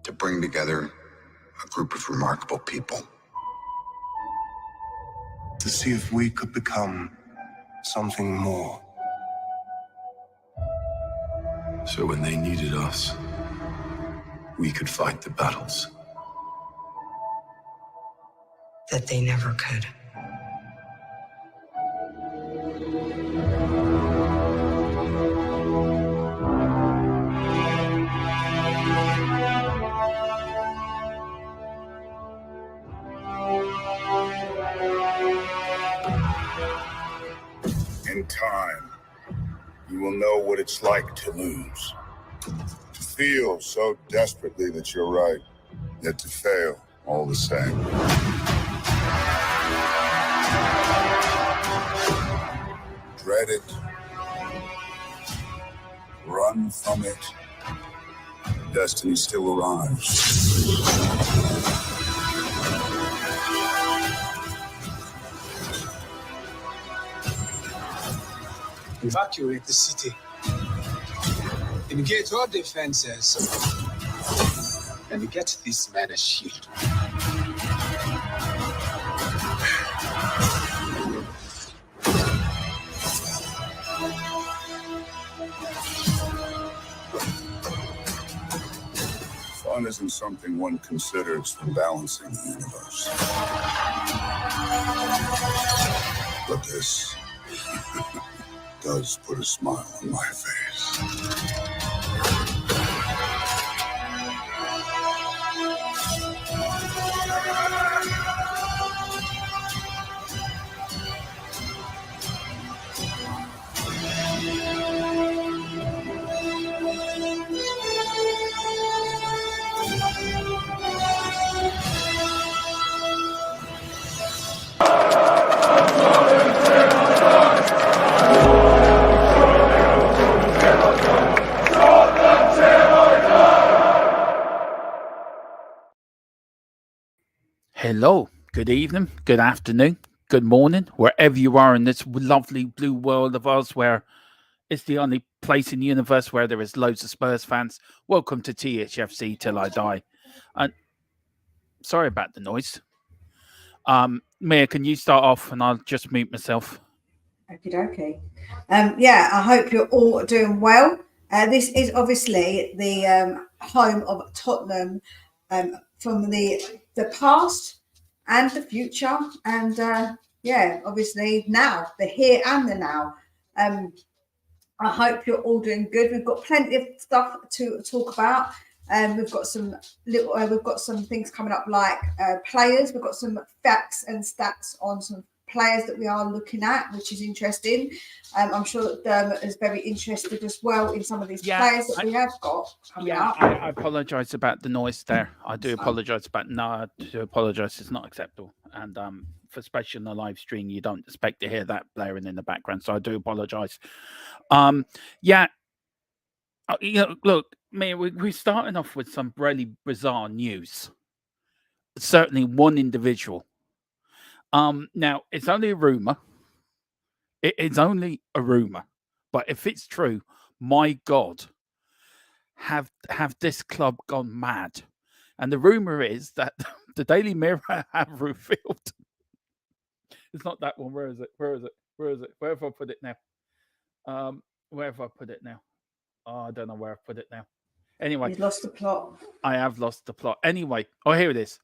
to bring together a group of remarkable people. To see if we could become something more. So when they needed us, we could fight the battles that they never could. In time, you will know what it's like to lose. To feel so desperately that you're right, yet to fail all the same. Dread it. Run from it. Destiny still arrives. Evacuate the city. Engage all defenses. And get this man a shield. Fun isn't something one considers when balancing the universe. But this does put a smile on my face. Hello, good evening, good afternoon, good morning, wherever you are in this lovely blue world of ours where it's the only place in the universe where there is loads of Spurs fans. Welcome to THFC Till I Die. Sorry about the noise. Mia, can you start off and I'll just mute myself? Okie dokie. Yeah, I hope you're all doing well. This is obviously the home of Tottenham from the past and the future, and yeah, obviously now, the here and the now. I hope you're all doing good. We've got plenty of stuff to talk about. We've got some things coming up like players. We've got some facts and stats on some players that we are looking at, which is interesting. I'm sure that Dermot is very interested as well in some of these players that we have got coming up. I apologise about the noise there. I do apologise It's not acceptable. And for especially on the live stream, you don't expect to hear that blaring in the background. So I do apologise. Look, Mia, we're starting off with some really bizarre news. Certainly one individual. Now, it's only a rumour. It's only a rumour. But if it's true, my God, have this club gone mad? And the rumour is that the Daily Mirror have revealed... It's not that one. Where is it? Where have I put it now? Where have I put it now? Oh, I don't know where I've put it now. Anyway. You've lost the plot. I have lost the plot. Anyway. Oh, here it is.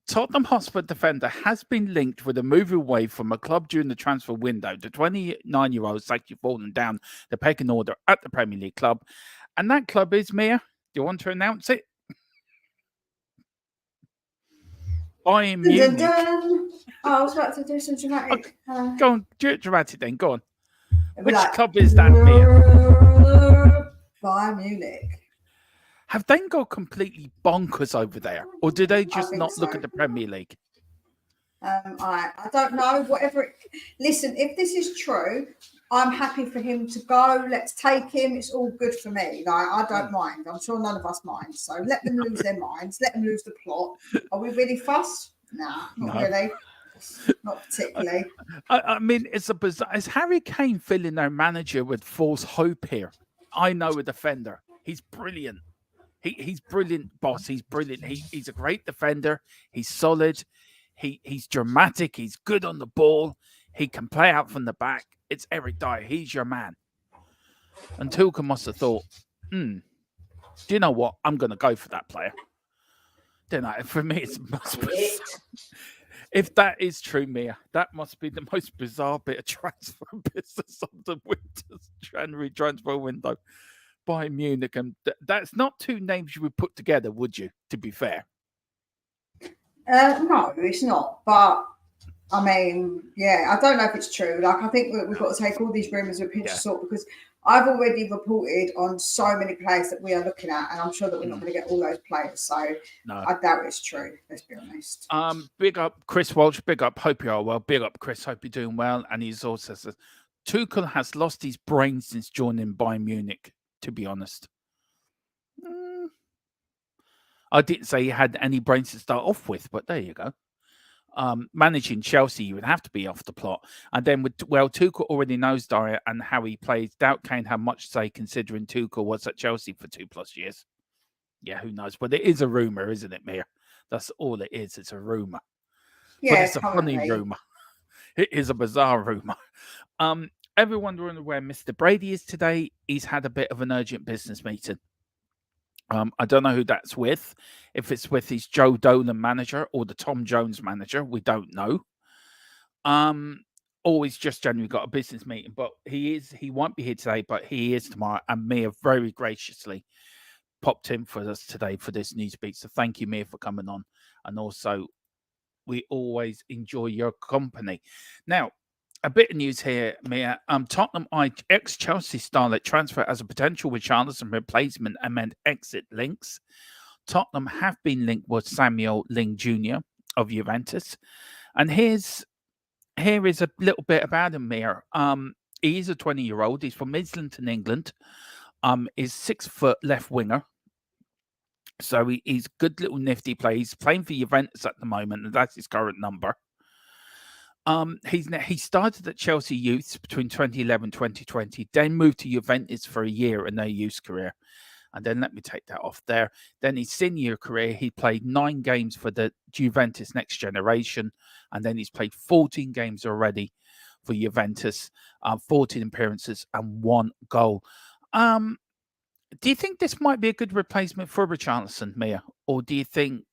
Tottenham Hotspur defender has been linked with a move away from a club during the transfer window. The 29-year-old has actually fallen down the pecking order at the Premier League club. And that club is, Mia, do you want to announce it? Bayern Munich. Oh, I was about to do some dramatic. Go on, do it dramatic then. Go on. Which club is that, Mia? Bayern Munich. Have they gone completely bonkers over there? Or do they just not look at the Premier League? I don't know. Whatever. Listen, if this is true, I'm happy for him to go. Let's take him. It's all good for me. Like, I don't mind. I'm sure none of us mind. So let them lose their minds. Let them lose the plot. Are we really fussed? Nah, not really. Not particularly. I mean, it's a bizarre. Is Harry Kane filling their manager with false hope here? I know a defender. He's brilliant. He's brilliant, boss. He's brilliant. He's a great defender. He's solid. He's dramatic. He's good on the ball. He can play out from the back. It's Eric Dier. He's your man. And Tuchel must have thought, do you know what? I'm going to go for that player. Don't know. For me, it must be. If that is true, Mia, that must be the most bizarre bit of transfer business of the winter's January transfer window. Bayern Munich, and that's not two names you would put together, would you? To be fair, no, it's not. But I mean, yeah, I don't know if it's true. Like, I think we've got to take all these rumours with a pinch of salt, because I've already reported on so many players that we are looking at, and I'm sure that we're not going to get all those players. So I doubt it's true. Let's be honest. Big up Chris Walsh. Big up. Hope you are well. Big up Chris. Hope you're doing well. And he's also says Tuchel has lost his brain since joining Bayern Munich. To be honest, I didn't say he had any brains to start off with, but there you go. Managing Chelsea, you would have to be off the plot. And then, Tuchel already knows Dier and how he plays. Doubt Kane had much to say, considering Tuchel was at Chelsea for 2+ years. Yeah, who knows? But it is a rumour, isn't it, Mia? That's all it is. It's a rumour. Yeah, but it's a funny rumour. It is a bizarre rumour. Everyone wondering where Mr. Brady is today. He's had a bit of an urgent business meeting. I don't know who that's with. If it's with his Joe Dolan manager or the Tom Jones manager, we don't know. Or he's just generally got a business meeting. But he won't be here today, but he is tomorrow. And Mia very graciously popped in for us today for this Newsbeat. So thank you, Mia, for coming on. And also, we always enjoy your company. Now, a bit of news here, Mia. Tottenham eyed ex-Chelsea starlet transfer as a potential Richarlison replacement amid exit links. Tottenham have been linked with Samuel Ling Jr. of Juventus. And here is a little bit about him, Mia. He is a 20-year-old. He's from Islington, England. He's 6 foot left winger. So he's good little nifty play. He's playing for Juventus at the moment, and that's his current number. He started at Chelsea Youths between 2011 and 2020, then moved to Juventus for a year in their youth career. And then let me take that off there. Then his senior career, he played 9 games for the Juventus Next Generation. And then he's played 14 games already for Juventus, 14 appearances and 1 goal. Do you think this might be a good replacement for Richarlison, Mia? Or do you think,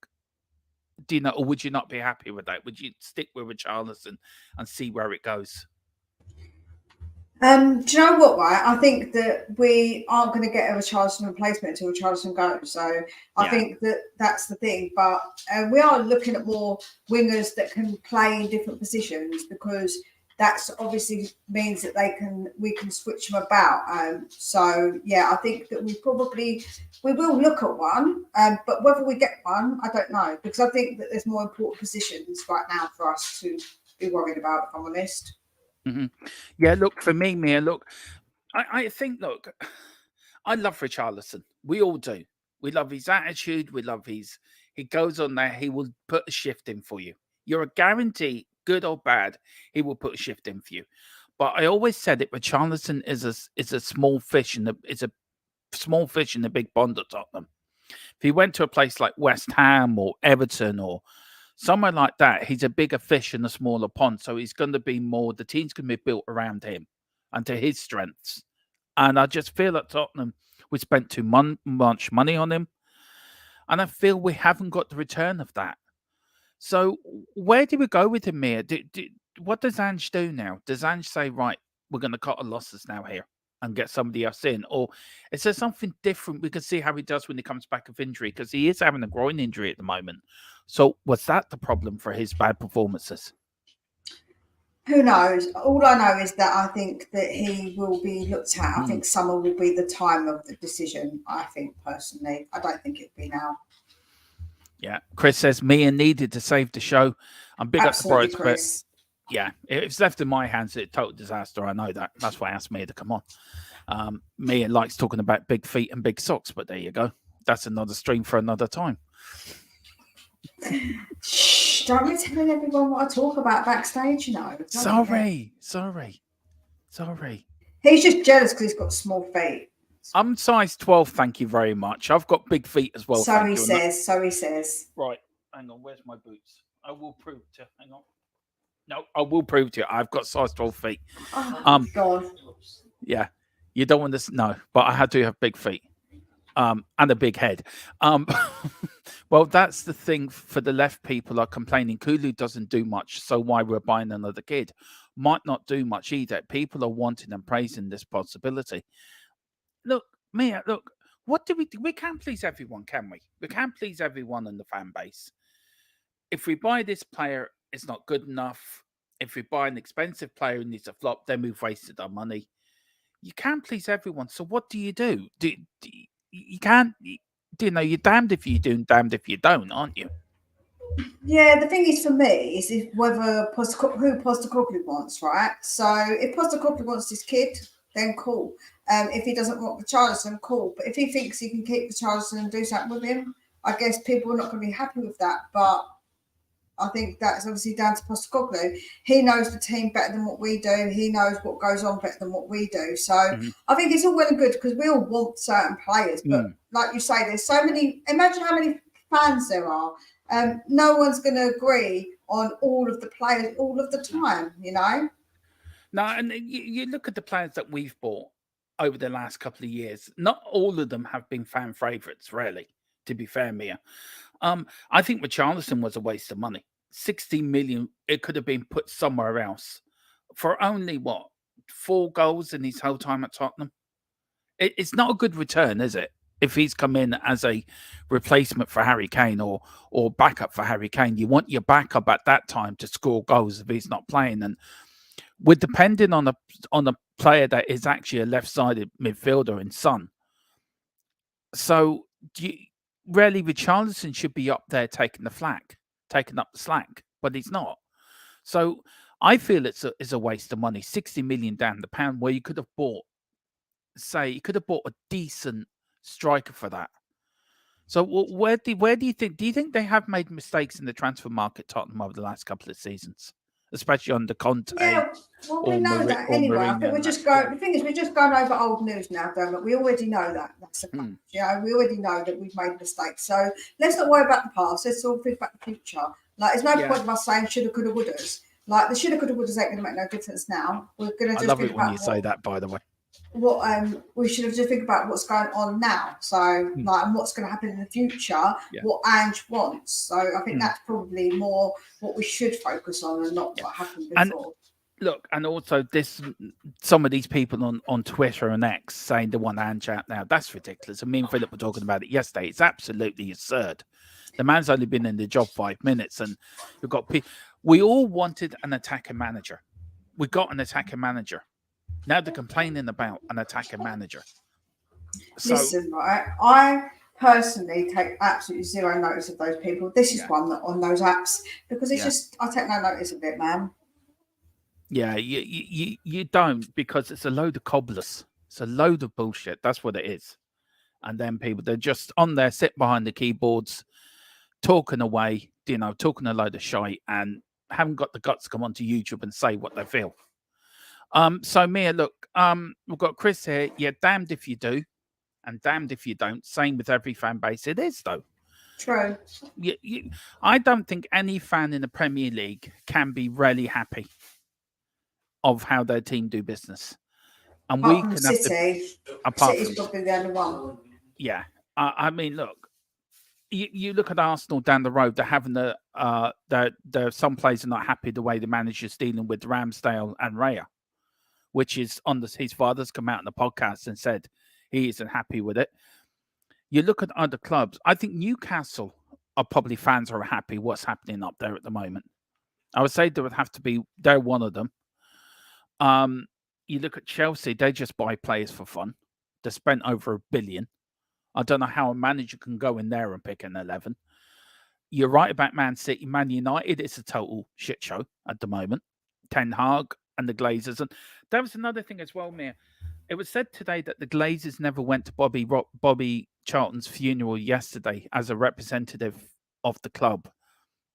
or would you not be happy with that? Would you stick with Richarlison and see where it goes? Do you know what, right? I think that we aren't going to get a Richarlison replacement until Richarlison goes. So I think that's the thing. But we are looking at more wingers that can play in different positions, because that's obviously means that we can switch them about. So yeah, I think that we will look at one, but whether we get one, I don't know, because I think that there's more important positions right now for us to be worried about, if I'm honest. Mm-hmm. Yeah, look, for me, Mia, look, I think, look, I love Richarlison. We all do. We love his attitude. We love he goes on there. He will put a shift in for you. You're a guarantee, good or bad, he will put a shift in for you. But I always said it, Richarlison is a small fish in the big pond at Tottenham. If he went to a place like West Ham or Everton or somewhere like that, he's a bigger fish in a smaller pond. So he's going to be the team's going to be built around him and to his strengths. And I just feel at Tottenham, we spent too much money on him. And I feel we haven't got the return of that. So where do we go with him, Mia? What does Ange do now? Does Ange say, right, we're going to cut our losses now here and get somebody else in? Or is there something different? We can see how he does when he comes back of injury, because he is having a groin injury at the moment. So was that the problem for his bad performances? Who knows? All I know is that I think that he will be looked at. I think summer will be the time of the decision, I think, personally. I don't think it'll be now. Yeah. Chris says, Mia needed to save the show. I'm big up the Brits, but yeah, if it's left in my hands, it's a total disaster. I know that. That's why I asked Mia to come on. Mia likes talking about big feet and big socks, but there you go. That's another stream for another time. Shh, don't be telling everyone what I talk about backstage, you know. Sorry. He's just jealous because he's got small feet. I'm size 12, thank you very much. I've got big feet as well. So he says. So he says. Right, hang on. Where's my boots? I will prove to. Hang on. No, I will prove to you. I've got size 12 feet. Oh, God. Yeah, you don't want to know, but I do have big feet. And a big head. Well, that's the thing for the left. People are complaining Kulu doesn't do much, so why we're buying another kid? Might not do much either. People are wanting and praising this possibility. Look, Mia, look, what do? We can't please everyone, can we? We can't please everyone in the fan base. If we buy this player, it's not good enough. If we buy an expensive player who needs a flop, then we've wasted our money. You can't please everyone. So what do? You can't. You're damned if you do and damned if you don't, aren't you? Yeah, the thing is for me is if who Postecoglou wants, right? So if Postecoglou wants this kid, then cool. If he doesn't want Richarlison, cool. But if he thinks he can keep Richarlison and do something with him, I guess people are not going to be happy with that. But I think that's obviously down to Postecoglou. He knows the team better than what we do. He knows what goes on better than what we do. So I think it's all well and good because we all want certain players. But like you say, there's so many. Imagine how many fans there are. No one's going to agree on all of the players all of the time, you know? No, and you look at the players that we've bought over the last couple of years. Not all of them have been fan favourites, really, to be fair, Mia. I think Richarlison was a waste of money. 60 million, it could have been put somewhere else for only, 4 goals in his whole time at Tottenham? It's not a good return, is it? If he's come in as a replacement for Harry Kane or backup for Harry Kane, you want your backup at that time to score goals if he's not playing. And we're depending on a player that is actually a left-sided midfielder in Son. So really, Richarlison should be up there taking up the slack, but he's not. So I feel it's a waste of money. 60 million down the pound, where you could have bought a decent striker for that. So where do you think? Do you think they have made mistakes in the transfer market, Tottenham, over the last couple of seasons, especially under Conte? Yeah, well, we know that anyway. I think we're just going. The thing is, we're just going over old news now, Dermot. We already know that. That's a fact. Yeah, we already know that we've made mistakes. So let's not worry about the past. Let's all think about the future. Like, there's no point of us saying shoulda, coulda, wouldas. Like, the shoulda, coulda, wouldas ain't going to make no difference now. We're going to just. I love it when you say that, by the way. What we should have just think about what's going on now. So like, and what's going to happen in the future, what Ange wants. So I think that's probably more what we should focus on and not what happened before. And look, and also some of these people on Twitter and X saying they want Ange out now. That's ridiculous. And me and Philip were talking about it yesterday. It's absolutely absurd. The man's only been in the job 5 minutes, and we've got we all wanted an attacking manager. We got an attacking manager. Now they're complaining about an attacking manager. So, listen, right? I personally take absolutely zero notice of those people. This is one that on those apps because it's just I take no notice of it, man. Yeah, you don't, because it's a load of cobblers. It's a load of bullshit. That's what it is. And then they're just on there, sit behind the keyboards, talking away, talking a load of shite, and haven't got the guts to come onto YouTube and say what they feel. So Mia, look, we've got Chris here. Yeah, damned if you do, and damned if you don't. Same with every fan base. It is, though. True. I don't think any fan in the Premier League can be really happy of how their team do business. And we can City. City's probably the only one. Yeah, I mean, look, you look at Arsenal down the road. They're having there some players are not happy the way the manager's dealing with Ramsdale and Raya, which is his father's come out in the podcast and said he isn't happy with it. You look at other clubs. I think Newcastle are probably fans who are happy what's happening up there at the moment. I would say they're one of them. You look at Chelsea, they just buy players for fun. They spent over $1 billion. I don't know how a manager can go in there and pick an 11. You're right about Man City. Man United, it's a total shit show at the moment. Ten Hag and the Glazers. And that was another thing as well, Mia. It was said today that the Glazers never went to Bobby Charlton's funeral yesterday as a representative of the club.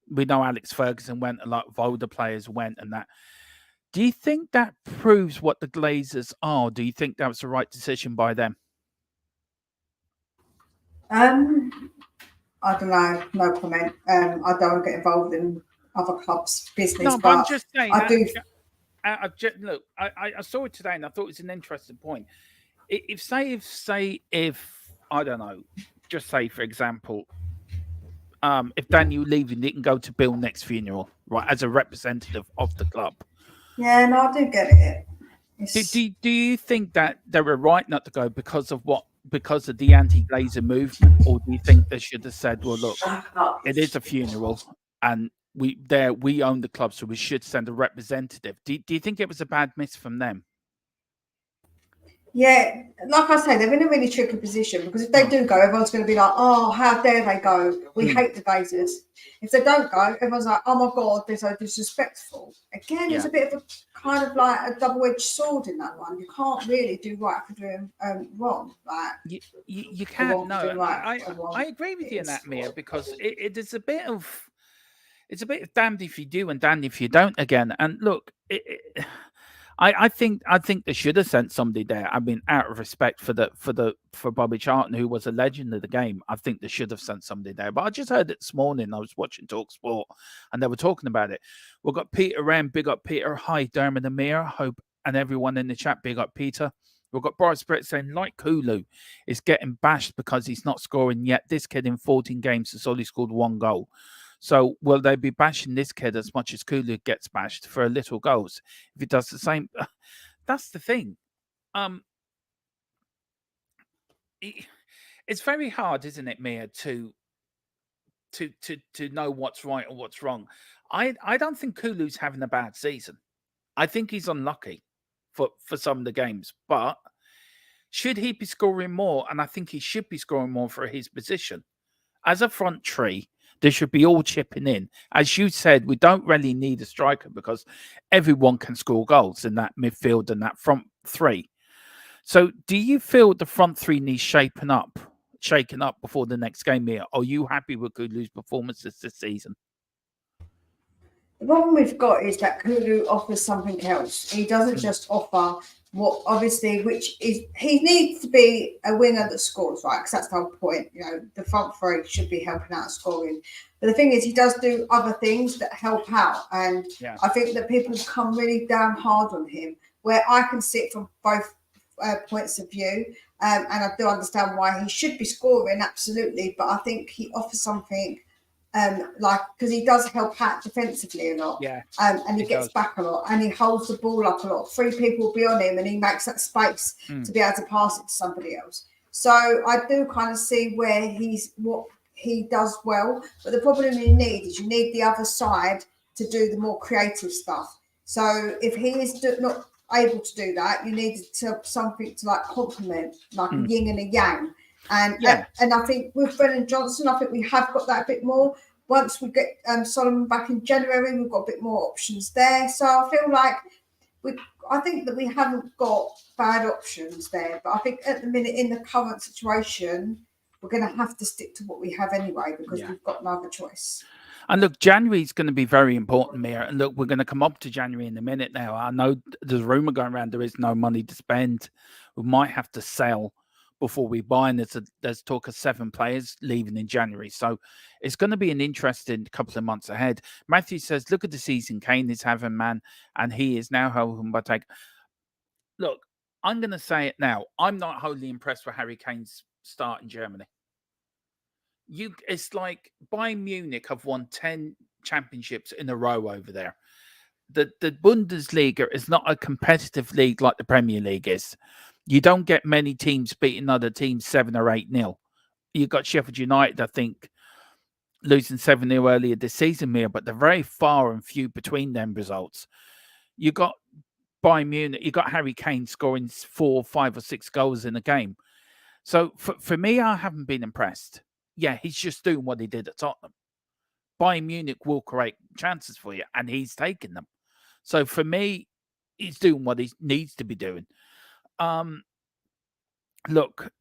We know Alex Ferguson went, a lot of older players went, and that. Do you think that proves what the Glazers are? Do you think that was the right decision by them? I don't know. No comment. I don't want to get involved in other clubs' business, No, but I'm but just saying. I do. Look, I saw it today, and I thought it was an interesting point. If I don't know, just say for example, if Daniel Levy didn't go to Bill next funeral, right, as a representative of the club, Yeah, no, I do get it. do you think that they were right not to go because of the anti-Glazer movement, or do you think they should have said, well, look, it is a funeral, and we own the club, so we should send a representative? Do you think it was a bad miss from them? Yeah, like I say, they're in a really tricky position because if they do go, everyone's going to be like, "Oh, how dare they go? We hate the Glazers." If they don't go, everyone's like, "Oh my God, they're so disrespectful." Again, it's a bit of a kind of like a double-edged sword in that one. You can't really do right for doing wrong. Like you can't. No, right I agree with you in that, Mia, because it is a bit of damned if you do and damned if you don't again. And look, I think they should have sent somebody there. I mean, out of respect for Bobby Charlton, who was a legend of the game, I think they should have sent somebody there. But I just heard it this morning. I was watching Talk Sport, and they were talking about it. We've got Peter M. Big up Peter. Hi, Dermot and Amir. Hope and everyone in the chat. Big up Peter. We've got Bryce Brett saying, like Kulu is getting bashed because he's not scoring yet. This kid in 14 games has only scored 1 goal. So will they be bashing this kid as much as Kulu gets bashed for little goals? If he does the same, that's the thing. It's very hard, isn't it, Mia, to know what's right or what's wrong. I don't think Kulu's having a bad season. I think he's unlucky for some of the games, but should he be scoring more? And I think he should be scoring more for his position. As a front tree, they should be all chipping in. As you said, we don't really need a striker because everyone can score goals in that midfield and that front three. So do you feel the front three needs shaken up before the next game here? Are you happy with Kulu's performances this season? The problem we've got is that Kulu offers something else. He doesn't just offer what, obviously, which is he needs to be a winger that scores, right? Because that's the whole point. You know, the front three should be helping out scoring. But the thing is, he does do other things that help out, and I think that people come really damn hard on him. Where I can sit from both points of view, and I do understand why he should be scoring, absolutely. But I think he offers something. Like because he does help out defensively a lot, and he gets back a lot, and he holds the ball up a lot. 3 people will be on him, and he makes that space to be able to pass it to somebody else. So I do kind of see where what he does well, but the problem you need is you need the other side to do the more creative stuff. So if he is not able to do that, you need something to like complement, like a yin and a yang. And I think with Brennan Johnson, I think we have got that a bit more. Once we get Solomon back in January, we've got a bit more options there. So I feel like I think that we haven't got bad options there. But I think at the minute, in the current situation, we're going to have to stick to what we have anyway because we've got no other choice. And look, January is going to be very important here. And look, we're going to come up to January in a minute now. I know there's a rumour going around there is no money to spend. We might have to sell before we buy, and there's talk of 7 players leaving in January. So it's going to be an interesting couple of months ahead. Matthew says, look at the season Kane is having, man, and he is now home by take. Look, I'm going to say it now. I'm not wholly impressed with Harry Kane's start in Germany. It's like Bayern Munich have won 10 championships in a row over there. The Bundesliga is not a competitive league like the Premier League is. You don't get many teams beating other teams 7 or 8-0. You got Sheffield United, I think, losing 7-0 earlier this season, Mia, but they're very far and few between them results. You got Bayern Munich, you got Harry Kane scoring 4, 5, or 6 goals in a game. So for me, I haven't been impressed. Yeah, he's just doing what he did at Tottenham. Bayern Munich will create chances for you, and he's taking them. So for me, he's doing what he needs to be doing. Look,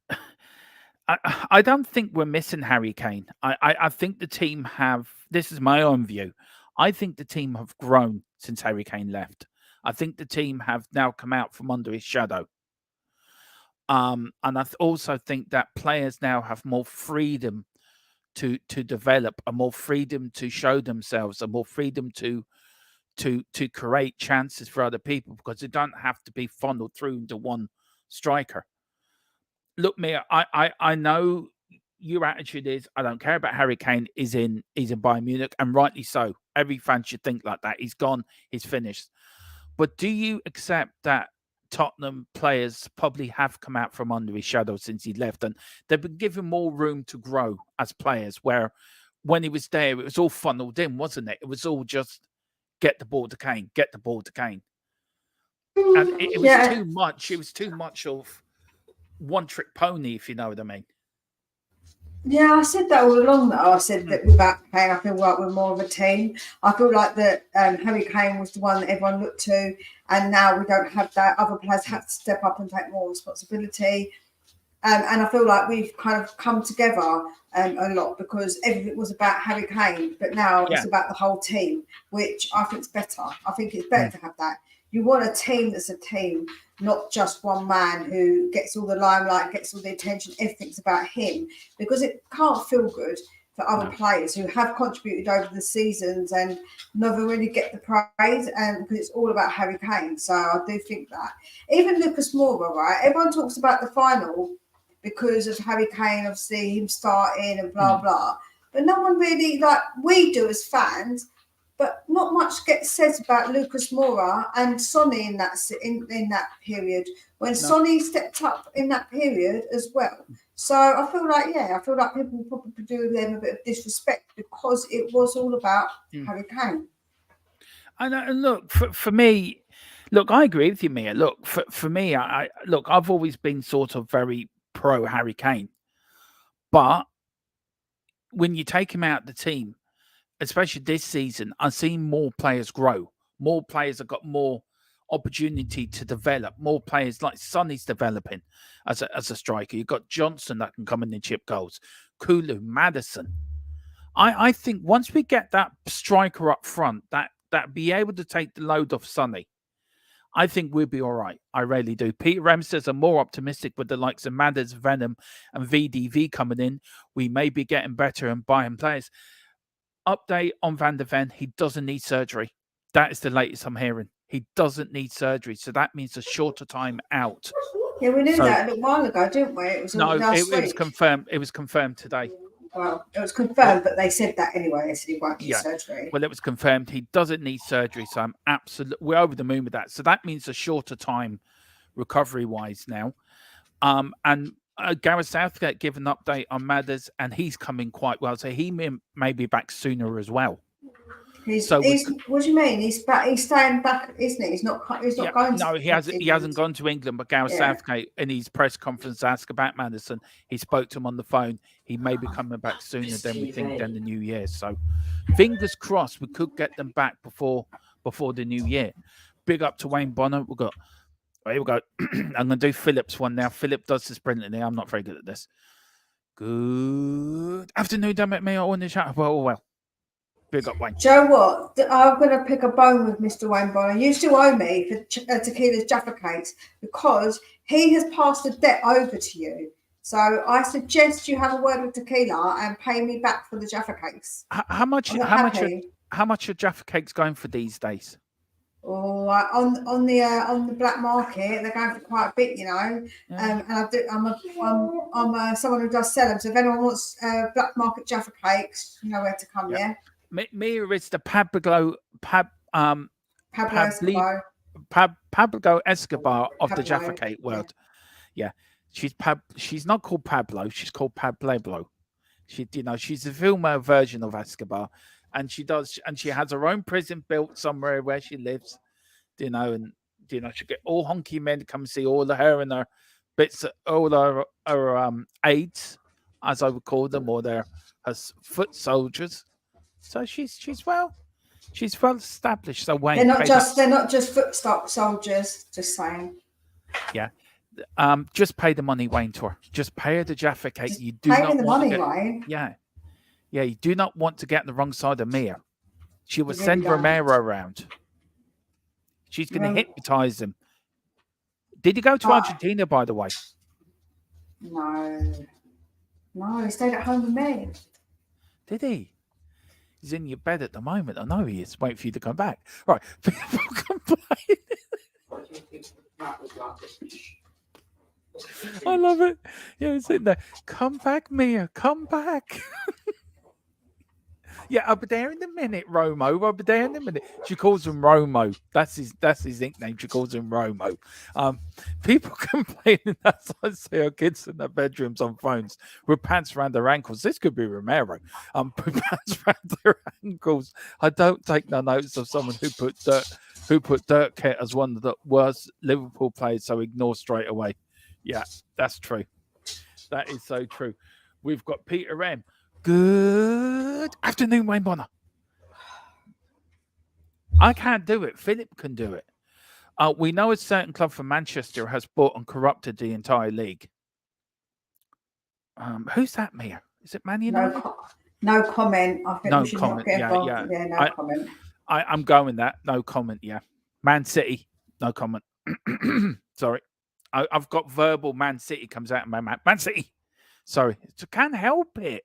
I don't think we're missing Harry Kane. I think the team have, this is my own view, I think the team have grown since Harry Kane left. I think the team have now come out from under his shadow. And I also think that players now have more freedom to develop, and more freedom to show themselves, and more freedom to create chances for other people, because they don't have to be funneled through into one striker. Look, Mia, I know your attitude is I don't care about Harry Kane. He's in Bayern Munich, and rightly so. Every fan should think like that. He's gone. He's finished. But do you accept that Tottenham players probably have come out from under his shadow since he left, and they've been given more room to grow as players, where when he was there, it was all funneled in, wasn't it? It was all just get the ball to Kane, get the ball to Kane. And it was too much. It was too much of one trick pony, if you know what I mean. Yeah, I said that all along, though. I said that without Kane, I feel like we're more of a team. I feel like that Harry Kane was the one that everyone looked to, and now we don't have that. Other players have to step up and take more responsibility. And I feel like we've kind of come together a lot, because everything was about Harry Kane, but now it's about the whole team, which I think is better. I think it's better to have that. You want a team that's a team, not just one man who gets all the limelight, gets all the attention. Everything's about him, because it can't feel good for other players who have contributed over the seasons and never really get the praise, and because it's all about Harry Kane. So I do think that. Even Lucas Moura, right? Everyone talks about the final because of Harry Kane, obviously him starting and blah blah, but no one really, like we do as fans. But not much gets said about Lucas Moura and Sonny in that period, when Sonny stepped up in that period as well. So I feel like people probably do them a bit of disrespect, because it was all about Harry Kane. And look, for me, look, I agree with you, Mia. Look, for me, I've always been sort of very pro Harry Kane, but when you take him out of the team, especially this season, I've seen more players grow. More players have got more opportunity to develop. More players, like Sonny's developing as a striker. You've got Johnson that can come in and chip goals. Kulu, Maddison. I think once we get that striker up front, that be able to take the load off Sonny, I think we'll be all right. I really do. Peter Rem says I'm more optimistic with the likes of Madders, Venom, and VDV coming in. We may be getting better and buying players. Update on Van der Ven. He doesn't need surgery. That is the latest I'm hearing. He doesn't need surgery. So that means a shorter time out. Yeah, we knew that a little while ago, didn't we? It was confirmed. It was confirmed today. Well, it was confirmed, but they said that anyway. They said he won't need surgery. Well, it was confirmed. He doesn't need surgery. So we're over the moon with that. So that means a shorter time recovery-wise now. And Gareth Southgate gave an update on Madders, and he's coming quite well. So he may be back sooner as well. What do you mean? He's back. He's staying back, isn't he? He's not going. No, he hasn't gone to England. But Gareth Southgate, in his press conference, asked about Maddison. He spoke to him on the phone. He may be coming back sooner than we think than the new year. So, fingers crossed, we could get them back before the new year. Big up to Wayne Bonner. Here we go. I'm going to do Philip's one now. Philip does this brilliantly. I'm not very good at this. Good afternoon, damn it, me. On the chat. Well. Big up, Wayne. Joe, what? I'm going to pick a bone with Mr. Wayne Bonner. You still owe me for Tequila's Jaffa Cakes, because he has passed the debt over to you. So I suggest you have a word with Tequila and pay me back for the Jaffa Cakes. How much are Jaffa Cakes going for these days? Oh, on the black market, they're going for quite a bit, you know. And I'm someone who does sell them. So if anyone wants black market Jaffa Cakes, you know where to come. Yeah. Mia is the Pablo Escobar of the Jaffa Cake world. Yeah. She's not called Pablo. She's called Pablo. She's a female version of Escobar. And she has her own prison built somewhere where she lives, she get all honky men to come see all of her and her bits, all her aides, as I would call them, or her foot soldiers. So she's well established. So Wayne, they're not just foot soldiers. Just saying. Yeah. Just pay the money, Wayne, to her. Just pay her the Jaffa Cake. Just you do not the want money, to get, Wayne. Yeah, you do not want to get the wrong side of Mia. She will send Romero around. She's going to hypnotize him. Did you go to Argentina, by the way? No, he stayed at home with me. Did he? He's in your bed at the moment. I know he is. Wait for you to come back. Right. People complain. I love it. Yeah, he's sitting there. Come back, Mia. Come back. Yeah, I'll be there in a minute, Romo. I'll be there in a minute. She calls him Romo. That's his nickname. She calls him Romo. People complaining that I see our kids in their bedrooms on phones with pants around their ankles. This could be Romero. With pants around their ankles. I don't take no notice of someone who put Dirk as one of the worst Liverpool players, so ignore straight away. Yeah, that's true. That is so true. We've got Peter M. Good afternoon, Wayne Bonner. I can't do it. Philip can do it. We know a certain club from Manchester has bought and corrupted the entire league. Who's that, Mia? Is it Man United? No comment. I think we should not get involved. Yeah, no comment. I'm going that. No comment, yeah. Man City, no comment. Sorry. I've got verbal Man City comes out of my mouth. Man City. Sorry. I can't help it.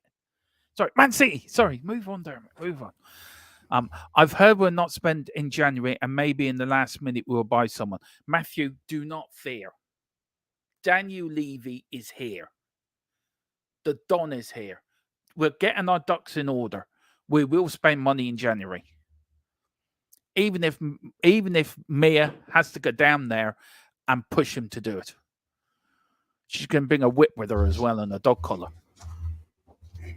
Sorry, Man City. Sorry, move on, Dermot. Move on. I've heard we'll not spend in January, and maybe in the last minute we'll buy someone. Matthew, do not fear. Daniel Levy is here. The Don is here. We're getting our ducks in order. We will spend money in January, even if Mia has to go down there and push him to do it. She's going to bring a whip with her as well and a dog collar.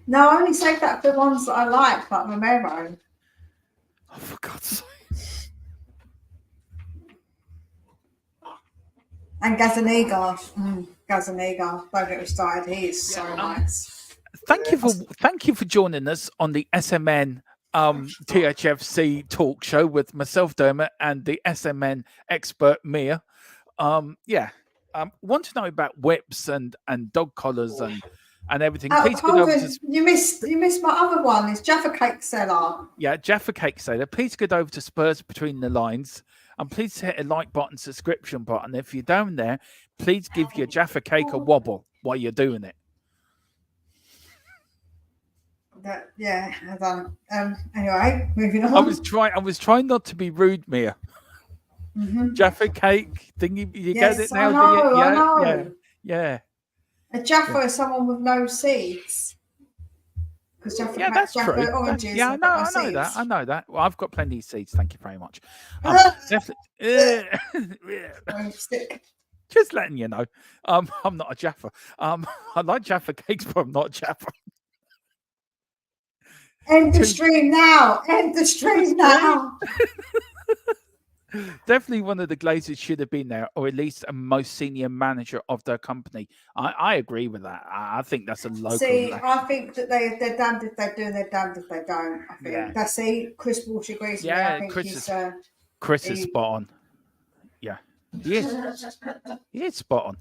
No, I only say that for the ones that I like Romero. Oh, for God's sake. And Gazaniga. Gazaniga. Don't get me started. He is so nice. Thank you for joining us on the SMN THFC talk show with myself, Dermot, and the SMN expert Mia. Want to know about whips and dog collars and everything. Please get over to... You missed my other one. It's Jaffa Cake Seller. Yeah, Jaffa Cake Seller. Please get over to Spurs Between the Lines, and please hit a like button, subscription button. If you're down there, please give your Jaffa Cake a wobble while you're doing it. I done. Anyway, moving on. I was trying not to be rude, Mia. Mm-hmm. Jaffa Cake thingy. You yes, get it now? I know. Yeah. A Jaffa is someone with no seeds. Because that's true. Oranges. I know that. Well, I've got plenty of seeds. Thank you very much. Just letting you know. I'm not a Jaffa. I like Jaffa cakes, but I'm not a Jaffa. End the stream now. End the stream now. Definitely one of the Glazers should have been there, or at least a most senior manager of their company. I agree with that. I think that's a local. See, I think that they're damned if they do and they're damned if they don't. I think Chris Walsh agrees with me. I think Chris is spot on. Yeah, he is. He is spot on.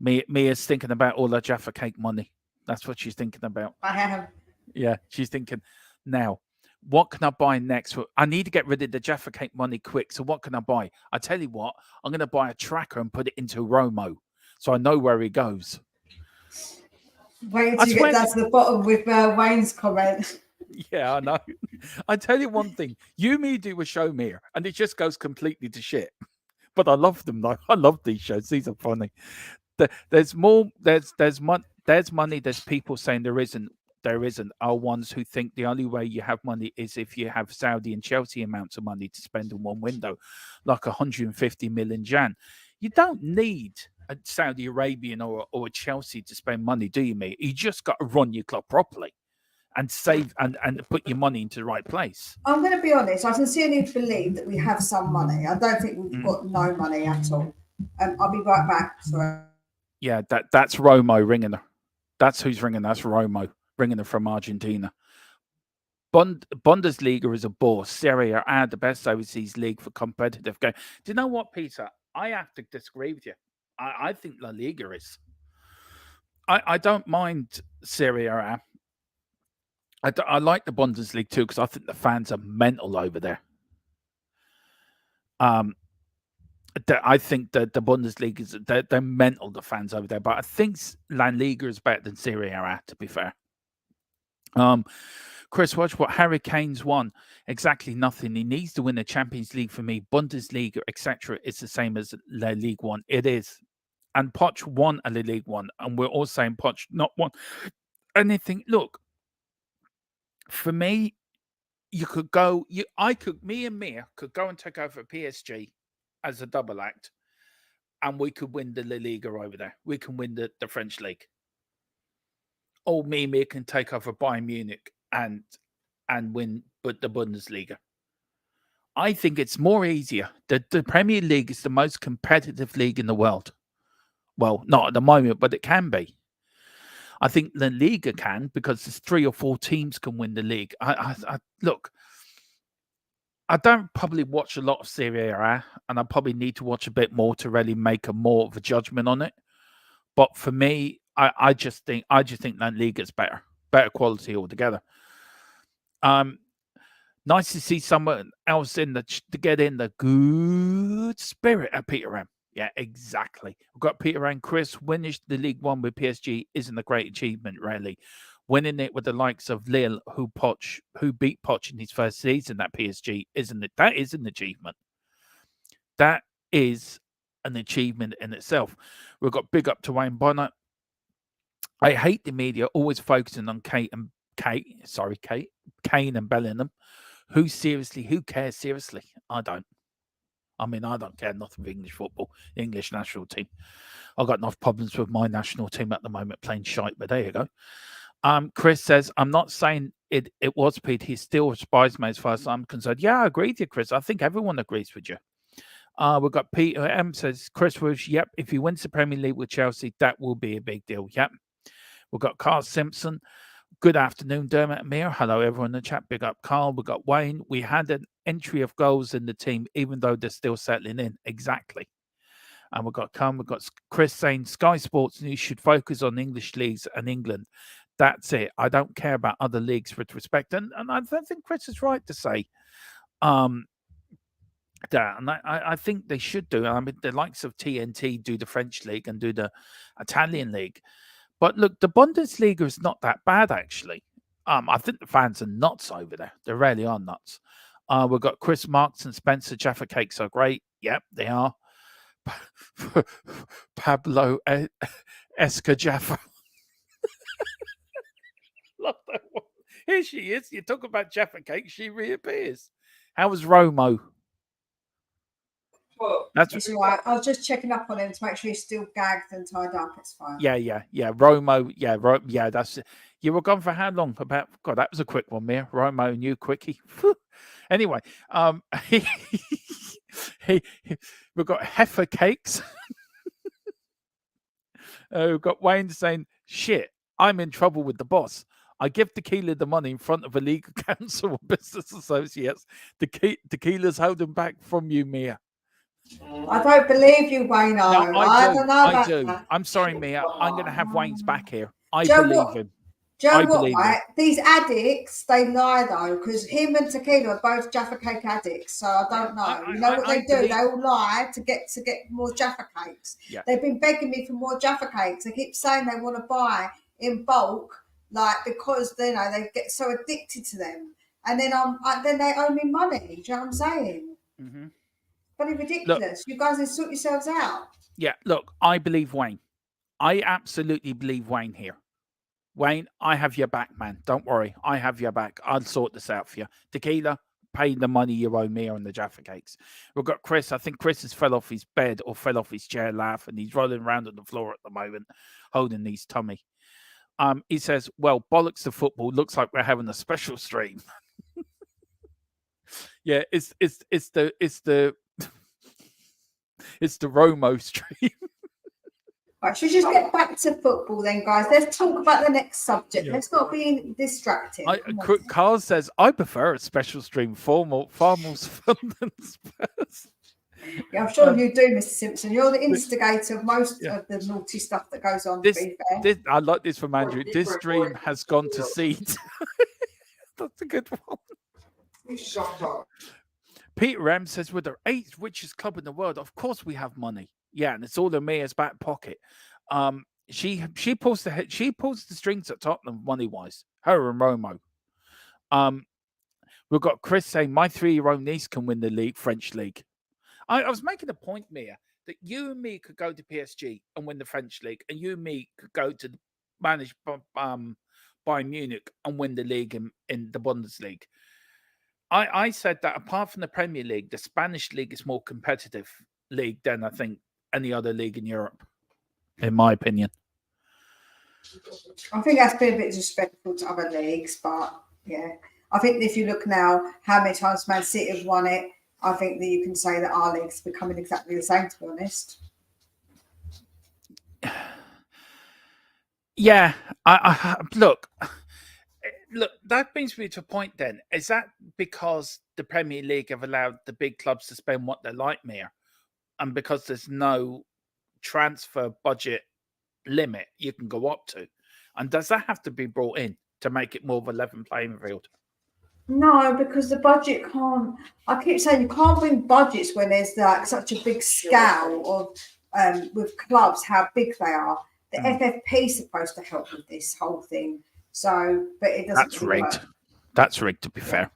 Mia's thinking about all her Jaffa Cake money. That's what she's thinking about. I am. Yeah, she's thinking now. What can I buy next? I need to get rid of the Jaffa Cake money quick. So what can I buy? I tell you what, I'm going to buy a tracker and put it into Romo, so I know where he goes. Wait until you get down to the bottom with Wayne's comment. Yeah, I know. I tell you one thing. Me do a show, Mia, and it just goes completely to shit. But I love them, though. I love these shows. These are funny. There's more. There's money. There's people saying there isn't are ones who think the only way you have money is if you have Saudi and Chelsea amounts of money to spend in one window, like 150 million Jan. You don't need a Saudi Arabian or a Chelsea to spend money, do you, mate? You just got to run your club properly and save and put your money into the right place. I'm going to be honest. I sincerely believe that we have some money. I don't think we've got no money at all. I'll be right back. Sorry. Yeah, that's Romo ringing her. That's who's ringing. That's Romo. Bringing it from Argentina. Bundesliga is a bore. Serie A, the best overseas league for competitive game. Do you know what, Peter? I have to disagree with you. I think La Liga is. I don't mind Serie A. I like the Bundesliga too because I think the fans are mental over there. I think that the Bundesliga is they're mental, the fans over there. But I think La Liga is better than Serie A, to be fair. Chris, watch what Harry Kane's won. Exactly nothing. He needs to win the Champions League for me. Bundesliga, etc. It's the same as La Ligue 1. It is. And Poch won a La Ligue 1. And we're all saying Poch not won anything. Look, for me, you could go, me and Mia could go and take over PSG as a double act. And we could win the La Liga over there. We can win the French league. Or me and Mia can take over Bayern Munich and win but the Bundesliga. I think it's more easier. The Premier League is the most competitive league in the world. Well, not at the moment, but it can be. I think the Liga can, because there's 3 or 4 teams can win the league. Look, I don't probably watch a lot of Serie A, and I probably need to watch a bit more to really make more of a judgment on it. But for me, I just think La Liga is better quality altogether. Nice to see someone else to get in the good spirit at Peter M. Yeah, exactly. We've got Peter and Chris. Winning the League One with PSG isn't a great achievement, really. Winning it with the likes of Lille, who beat Poch in his first season at PSG, isn't it? That is an achievement. That is an achievement in itself. We've got big up to Wayne Bonner. I hate the media always focusing on Kane and Bellingham. Who cares seriously? I don't. I mean, I don't care nothing for English football, the English national team. I've got enough problems with my national team at the moment playing shite, but there you go. Chris says, I'm not saying it was Pete. He still spies me as far as I'm concerned. Yeah, I agree with you, Chris. I think everyone agrees with you. We've got Peter M says, Chris Woosh, yep, if he wins the Premier League with Chelsea, that will be a big deal. Yep. We've got Carl Simpson. Good afternoon, Dermot and Mir. Hello, everyone in the chat. Big up, Carl. We've got Wayne. We had an entry of goals in the team, even though they're still settling in. Exactly. And we've got Chris saying Sky Sports News should focus on English leagues and England. That's it. I don't care about other leagues with respect. And I think Chris is right to say that. And I think they should do. I mean, the likes of TNT do the French league and do the Italian league. But look, the Bundesliga is not that bad, actually. I think the fans are nuts over there. They really are nuts. We've got Chris Marks and Spencer Jaffa Cakes are great. Yep, they are. Pablo Esca Jaffa. Love that one. Here she is. You talk about Jaffa Cakes, she reappears. How was Romo? That's right. I was just checking up on him to make sure he's still gagged and tied up. It's fine. Yeah. Romo, yeah, that's you were gone for how long? About God, that was a quick one, Mia. Romo and you quickie. Anyway, we've got heifer cakes. We've got Wayne saying, shit, I'm in trouble with the boss. I give Tequila the money in front of a legal counsel or business associates. Tequila's holding back from you, Mia. I don't believe you, Wayne. No, I don't know about do. that. I'm sorry, Mia. I'm going to have Wayne's back here. I believe him. Do you know what, right? These addicts, they lie, though, because him and Tequila are both Jaffa Cake addicts, so I don't know. You know what they do? They all lie to get more Jaffa Cakes. Yeah. They've been begging me for more Jaffa Cakes. They keep saying they want to buy in bulk, like, because, you know, they get so addicted to them. And then then they owe me money. Do you know what I'm saying? Mm-hmm. Bloody ridiculous. Look, you guys need to sort yourselves out. Yeah, look, I believe Wayne. I absolutely believe Wayne here. Wayne, I have your back, man. Don't worry. I have your back. I'll sort this out for you. Tequila, pay the money you owe me on the Jaffa Cakes. We've got Chris. I think Chris has fell off his bed or fell off his chair laughing. He's rolling around on the floor at the moment, holding his tummy. He says, well, bollocks to football. Looks like we're having a special stream. Yeah, it's the Romo stream. Right, should we just get back to football then, guys? Let's talk about the next subject. Yeah. Let's not be distracted. Carl says, I prefer a special stream, far more fun than Spurs. Yeah, I'm sure you do, Mr. Simpson. You're the instigator of most of the naughty stuff that goes on, to be fair. I like this from Andrew. This stream has gone to seed. That's a good one. Shut up. Peter M says, we're the 8th richest club in the world. Of course we have money. Yeah, and it's all in Mia's back pocket. She pulls the strings at Tottenham money-wise. Her and Romo. We've got Chris saying, my 3-year-old niece can win the French league. I was making a point, Mia, that you and me could go to PSG and win the French league, and you and me could go to manage Bayern Munich and win the league in the Bundesliga. I said that apart from the Premier League, the Spanish league is more competitive league than I think any other league in Europe, in my opinion. I think that's been a bit disrespectful to other leagues, but yeah. I think if you look now how many times Man City have won it, I think that you can say that our league's becoming exactly the same, to be honest. Yeah, I look, that brings me to a point then. Is that because the Premier League have allowed the big clubs to spend what they like, Mia? And because there's no transfer budget limit you can go up to? And does that have to be brought in to make it more of a level playing field? No, because the budget can't. I keep saying you can't bring budgets when there's like such a big scale of with clubs, how big they are. The FFP is supposed to help with this whole thing. So, but it doesn't. That's rigged. Work. That's rigged, to be fair.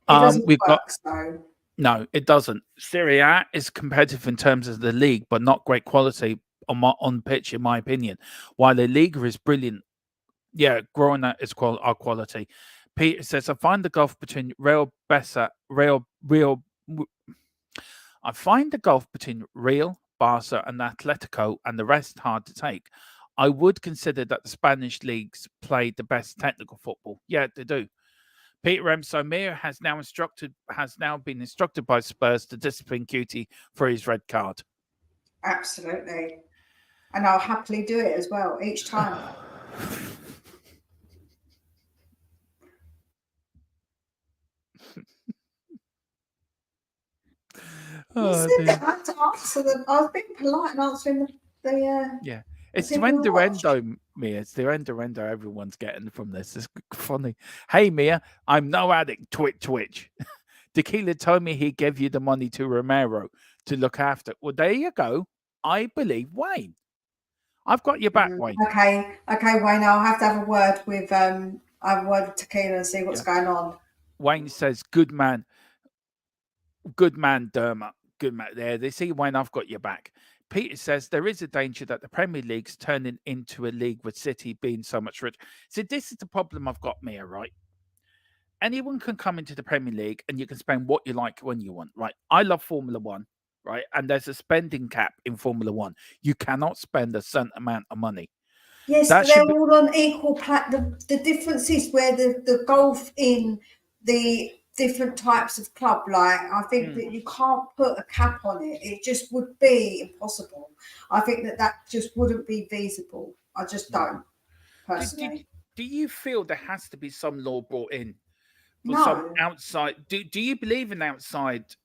It doesn't we've work, got so. No, it doesn't. Serie A is competitive in terms of the league, but not great quality on pitch, in my opinion. While the Liga is brilliant, yeah, growing that is our quality. Peter says, I find the gulf between Real, Barca, and Atletico and the rest hard to take. I would consider that the Spanish leagues play the best technical football. Yeah, they do. Peter M. Somir has now been instructed by Spurs to discipline Cutie for his red card. Absolutely. And I'll happily do it as well each time. I had to answer them. I was being polite and answering the yeah. It's the end-to-endo, Mia. It's the end-to-endo everyone's getting from this. It's funny. Hey, Mia, I'm no addict. Twitch. Tequila told me he gave you the money to Romero to look after. Well, there you go. I believe Wayne. I've got your back, Wayne. Okay, Wayne. I'll have to have a word with Tequila and see what's going on. Wayne says, "Good man, Dermot. Good man." There, they see Wayne. I've got your back. Peter says there is a danger that the Premier League's turning into a league with City being so much rich. So this is the problem I've got, Mia, right? Anyone can come into the Premier League and you can spend what you like when you want, right? I love Formula One, right? And there's a spending cap in Formula One. You cannot spend a certain amount of money. Yes, but they're all on equal the difference is where the golf in the different types of club, like I think that you can't put a cap on it. It just would be impossible. I think that just wouldn't be feasible. I just don't personally. Do you feel there has to be some law brought in for No. some outside? Do you believe in outside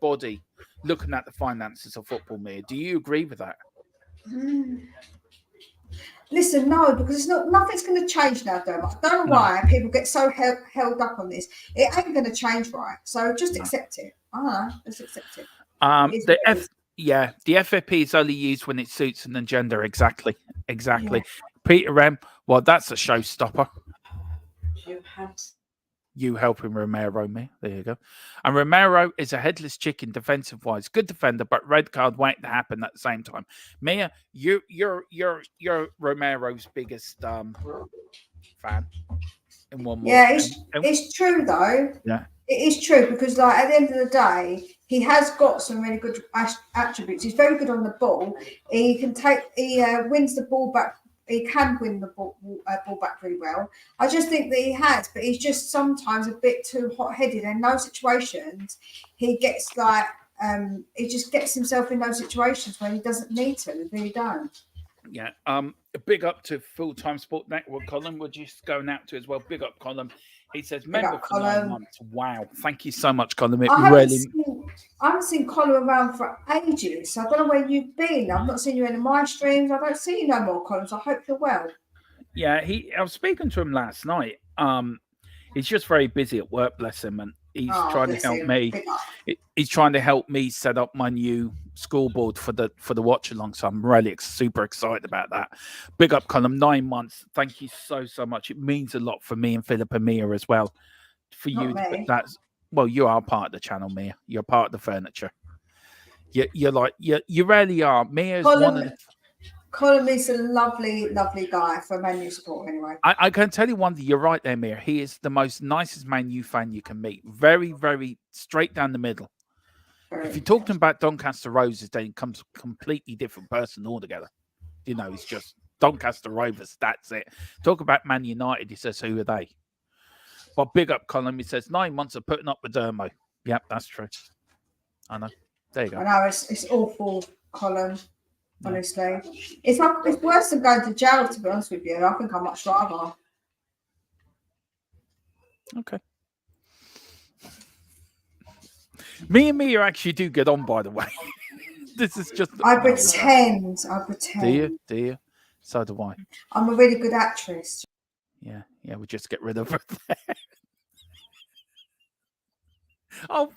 body looking at the finances of football, Mia? Do you agree with that? Listen, no, because nothing's going to change now, Dermot. I don't know why people get so held up on this. It ain't going to change, right? So just accept it. Just accept it. The FFP is only used when it suits an agenda. Exactly. Yeah. Peter M. Well, that's a showstopper. You helping Romero, Mia. There you go. And Romero is a headless chicken defensive-wise. Good defender, but red card waiting to happen at the same time. Mia, you're Romero's biggest fan in one more. Yeah, it's true though. Yeah. It is true because like at the end of the day, he has got some really good attributes. He's very good on the ball. He wins the ball back. He can win the ball back really well. I just think that he has, but he's just sometimes a bit too hot-headed. In those situations, he gets like he just gets himself in those situations when he doesn't need to. He really don't. Yeah. A big up to Full-Time Sport Network, Colin. We're just going out to as well. Big up, Colin. He says, member for 9 months. Wow. Thank you so much, Colin. I haven't seen Colin around for ages. So I don't know where you've been. I've not seen you in my streams. I don't see you no more, Colin. So I hope you're well. Yeah, I was speaking to him last night. He's just very busy at work, bless him. He's Oh, trying to bless help him. me. Big up. He's trying to help me set up my new scoreboard for the watch along. So I'm really super excited about that. Big up, Colin. 9 months. Thank you so much. It means a lot for me and Philip and Mia as well. For you, Not me. that's well, you are part of the channel, Mia. You're part of the furniture. You're like you really are. Mia's one of the. Colin is a lovely, lovely guy for Man U support anyway. I can tell you one thing. You're right there, Mia. He is the most nicest Man U fan you can meet. Very, very straight down the middle. If you're talking about Doncaster Roses, then it comes a completely different person altogether. You know, it's just Doncaster Rovers. That's it. Talk about Man United. He says, who are they? But big up, Colin. He says 9 months of putting up with Dermo. Yep, that's true. I know. There you go. I know it's awful, Colin. Honestly, it's worse than going to jail. To be honest with you, I think I'd much rather. Okay. Me and Mia actually do get on, by the way. This is just. I pretend. Do you? So do I. I'm a really good actress. Yeah, we'll just get rid of her there. Oh,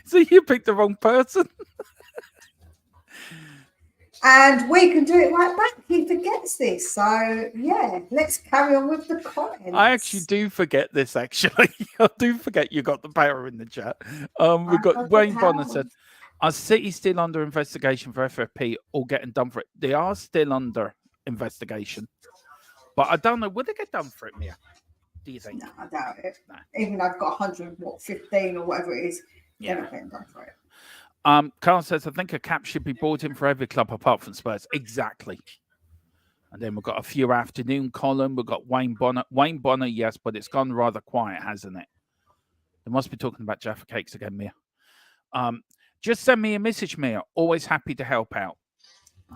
so you picked the wrong person. And we can do it right back. He forgets this. So, yeah, let's carry on with the comments. I actually do forget this, actually. I do forget you got the power in the chat. We've got Wayne Bonner said, are City still under investigation for FFP or getting done for it? They are still under investigation. But I don't know. Would they get done for it, Mia? Do you think? No, I doubt it. No. Even though I've got 115 or whatever it is, they're not getting done for it. Carl says, I think a cap should be bought in for every club apart from Spurs. Exactly. And then we've got a few afternoon column. We've got Wayne Bonner. Wayne Bonner, yes, but it's gone rather quiet, hasn't it? They must be talking about Jaffa Cakes again, Mia. Just send me a message, Mia. Always happy to help out.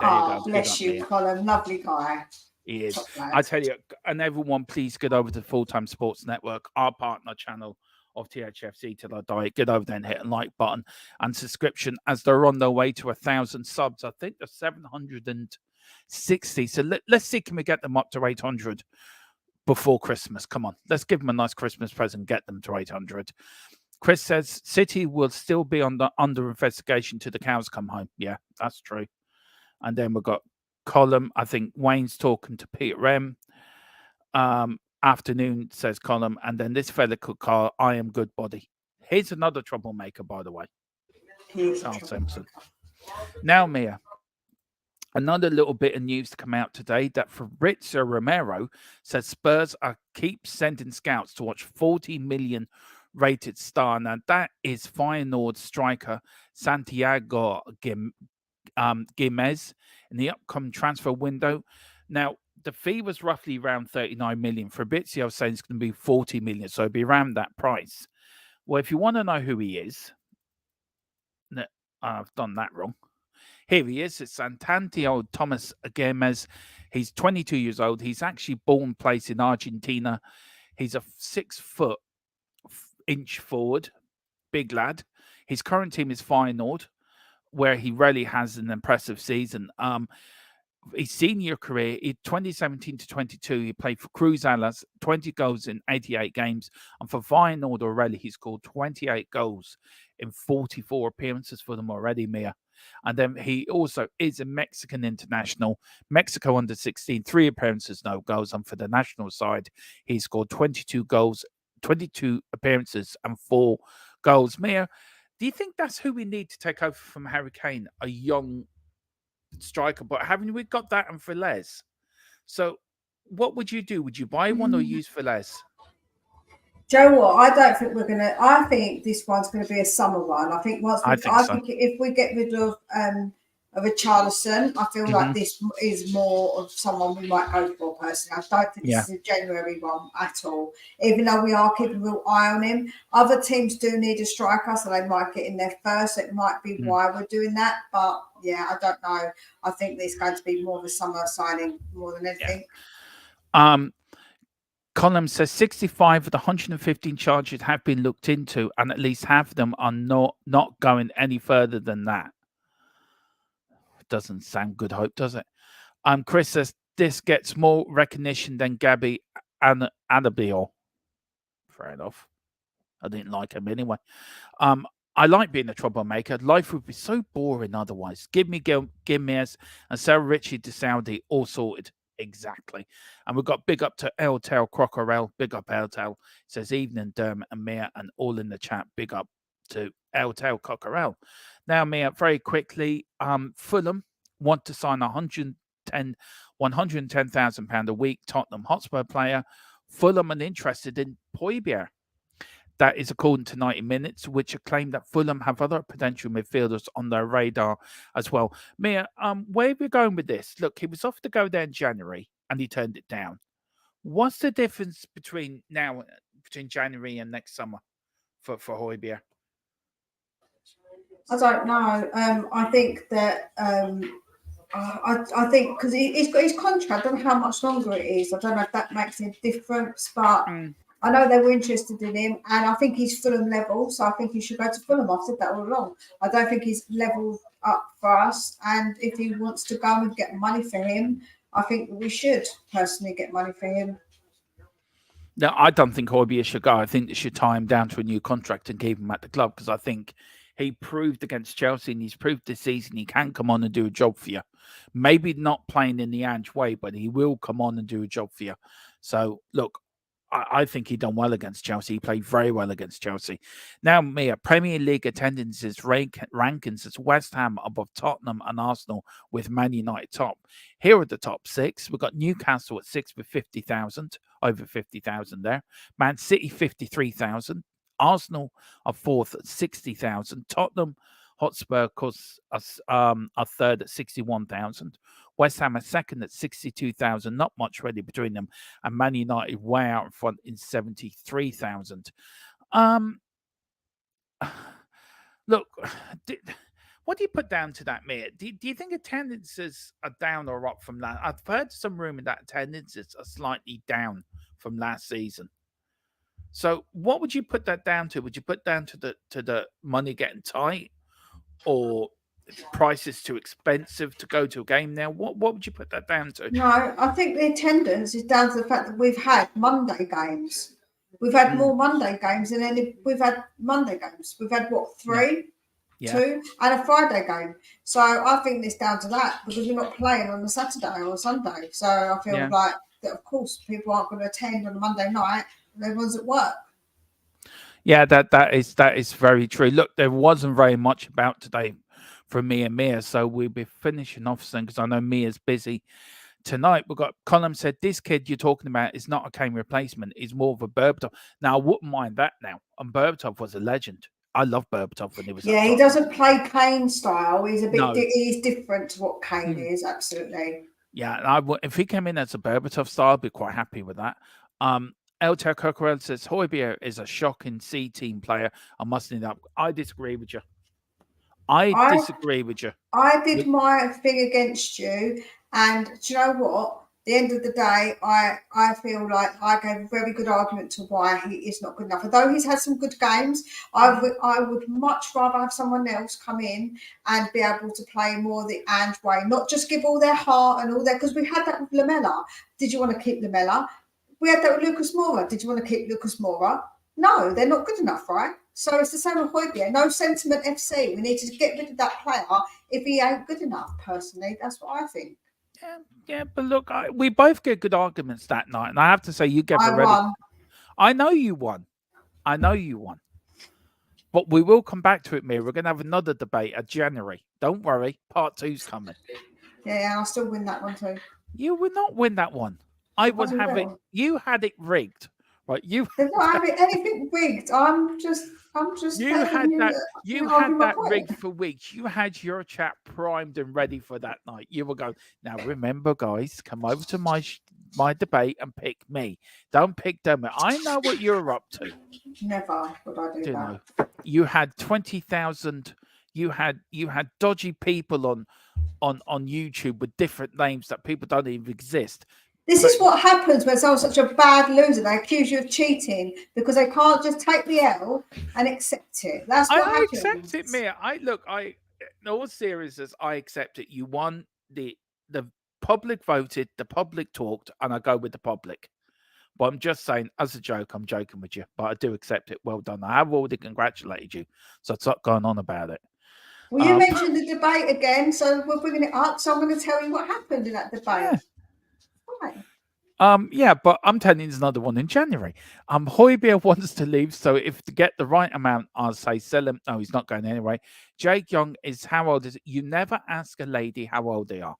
There you go. Bless you, Colin. Lovely guy. He is. I tell you, and everyone, please get over to Full-Time Sports Network, our partner channel of THFC Till I Die. Get over there and hit a like button and subscription as they're on their way to 1,000 subs. I think they're 760. So let's see, can we get them up to 800 before Christmas? Come on, let's give them a nice Christmas present. Get them to 800. Chris says City will still be under investigation till the cows come home. Yeah, that's true. And then we've got Column. I think Wayne's talking to Peter M. Afternoon, says Column. And then this fella could call I am good body. Here's another troublemaker, by the way. Carl Simpson. Now, Mia, another little bit of news to come out today that Fabrizio Romero says Spurs keep sending scouts to watch 40 million rated star. Now, that is Feyenoord striker Santiago Gimez in the upcoming transfer window. Now, the fee was roughly around 39 million. Fabrizio saying it's going to be 40 million, so it'll be around that price. Well, if you want to know who he is, I've done that wrong. Here he is. It's Santiago Thomas Gomez. He's 22 years old. He's actually born placed in Argentina. He's a 6 foot inch forward, big lad. His current team is Feyenoord, where he really has an impressive season. His senior career, in 2017 to 22, he played for Cruz Alas, 20 goals in 88 games. And for Feyenoord already, he scored 28 goals in 44 appearances for them already, Mia. And then he also is a Mexican international. Mexico under 16, 3 appearances, no goals. And for the national side, he scored 22 goals, 22 appearances and 4 goals. Mia, do you think that's who we need to take over from Harry Kane, a young striker? But haven't we got that and Velez? So what would you do? Would you buy one or use Velez? Joe, what? I don't think we're gonna. I think this one's going to be a summer one. I think I think if we get rid of a Charleston, I feel like this is more of someone we might go for personally. I don't think this is a January one at all. Even though we are keeping a real eye on him, other teams do need a striker, so they might get in there first. So it might be why we're doing that. But yeah, I don't know. I think it's going to be more of a summer signing more than anything. Column says 65 of the 115 charges have been looked into, and at least half of them are not going any further than that. Doesn't sound good hope, does it? Chris says this gets more recognition than Gabby and Annabelle. Fair enough. I didn't like him anyway. I like being a troublemaker. Life would be so boring otherwise. Give me Mears and Sarah Ritchie de Saudi all sorted. Exactly. And we've got big up to El Tail Crockerel. Big up El Tail. Says evening Dermot and Mia and all in the chat. Big up to El Tail Cockerel. Now, Mia, very quickly, Fulham want to sign £110,000 a week Tottenham Hotspur player. Fulham are interested in Byerns. That is according to 90 Minutes, which claim that Fulham have other potential midfielders on their radar as well. Mia, where are we going with this? Look, he was off to go there in January and he turned it down. What's the difference between January and next summer for Højbjerg? I don't know. I think that I think because he's got his contract. I don't know how much longer it is. I don't know if that makes a difference, but I know they were interested in him, and I think he's Fulham level, so I think he should go to Fulham. I've said that all along. I don't think he's level up for us, and if he wants to go and get money for him, I think we should personally get money for him. No, I don't think Højbjerg should go. I think they should tie him down to a new contract and keep him at the club, because I think he proved against Chelsea and he's proved this season he can come on and do a job for you. Maybe not playing in the Ange way, but he will come on and do a job for you. So, look, I think he done well against Chelsea. He played very well against Chelsea. Now, Mia, Premier League attendances rankings as West Ham above Tottenham and Arsenal with Man United top. Here are the top six. We've got Newcastle at 6 with 50,000, over 50,000 there. Man City, 53,000. Arsenal are fourth at 60,000. Tottenham Hotspur, of course, are third at 61,000. West Ham are second at 62,000. Not much really between them. And Man United way out in front in 73,000. Look, what do you put down to that, Mia? Do you think attendances are down or up from that? I've heard some rumour that attendances are slightly down from last season. So what would you put that down to? Would you put down to the money getting tight, or prices too expensive to go to a game now? What would you put that down to? No, I think the attendance is down to the fact that we've had Monday games. We've had more Monday games than we've had Monday games. We've had what, 3? Yeah. 2 and a Friday game. So I think it's down to that, because we're not playing on a Saturday or a Sunday. So I feel like that, of course, people aren't going to attend on a Monday night. Everyone's at work. Yeah, that is very true. Look, there wasn't very much about today from me and Mia, so we'll be finishing off soon because I know Mia's busy tonight. We've got Colin said this kid you're talking about is not a Kane replacement; he's more of a Berbatov. Now I wouldn't mind that now. And Berbatov was a legend. I love Berbatov when he was. Yeah, he doesn't play Kane style. He's a bit. He's different to what Kane is. Absolutely. Yeah, if he came in as a Berbatov style, I'd be quite happy with that. Elter Coquerel says Højbjerg is a shocking C team player. I must need up. I disagree with you. I disagree with you. I did my thing against you, and do you know what? At the end of the day, I feel like I gave a very good argument to why he is not good enough. Although he's had some good games, I would much rather have someone else come in and be able to play more the Ange way, not just give all their heart and all that. Because we had that with Lamela. Did you want to keep Lamela? We had that with Lucas Moura. Did you want to keep Lucas Moura? No, they're not good enough, right? So it's the same with Højbjerg. No sentiment FC. We need to get rid of that player if he ain't good enough, personally. That's what I think. Yeah, but look, we both get good arguments that night. And I have to say, you gave a won. I know you won. But we will come back to it, Mia. We're going to have another debate at January. Don't worry. Part 2's coming. Yeah, I'll still win that one too. You will not win that one. You had it rigged, right? They're not having anything rigged. I'm just. You had that rigged for weeks. You had your chat primed and ready for that night. You were going. Now remember, guys, come over to my debate and pick me. Don't pick them. I know what you're up to. Never would I do that. Know. You had 20,000. You had dodgy people on YouTube with different names that people don't even exist. This is what happens when someone's such a bad loser. They accuse you of cheating because they can't just take the L and accept it. That's what happens. I accept it, Mia. In all seriousness, I accept it. You won. The public voted, the public talked, and I go with the public. But I'm just saying, as a joke, I'm joking with you. But I do accept it. Well done. I have already congratulated you. So stop going on about it. Well, you mentioned the debate again, so we're bringing it up. So I'm going to tell you what happened in that debate. Yeah. Yeah, but I'm telling you, there's another one in January. Højbjerg wants to leave, so if to get the right amount, I'll say sell him. No, he's not going anyway. Jake Young is how old is it? You never ask a lady how old they are.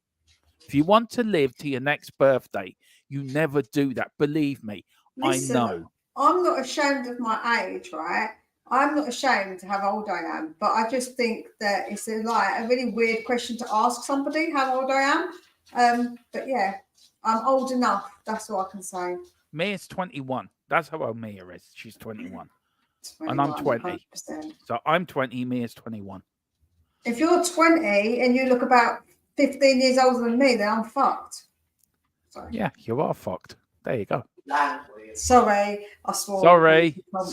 If you want to live to your next birthday, you never do that. Believe me, Listen, I know. I'm not ashamed of my age, right? I'm not ashamed of how old I am, but I just think that it's a really weird question to ask somebody how old I am. But yeah, I'm old enough. That's all I can say. Mia's 21. That's how old Mia is. She's 21. 21 And I'm 20. 100%. So I'm 20, Mia's 21. If you're 20 and you look about 15 years older than me, then I'm fucked. Sorry. Yeah, you are fucked. There you go. Sorry, I swore. Sorry. Was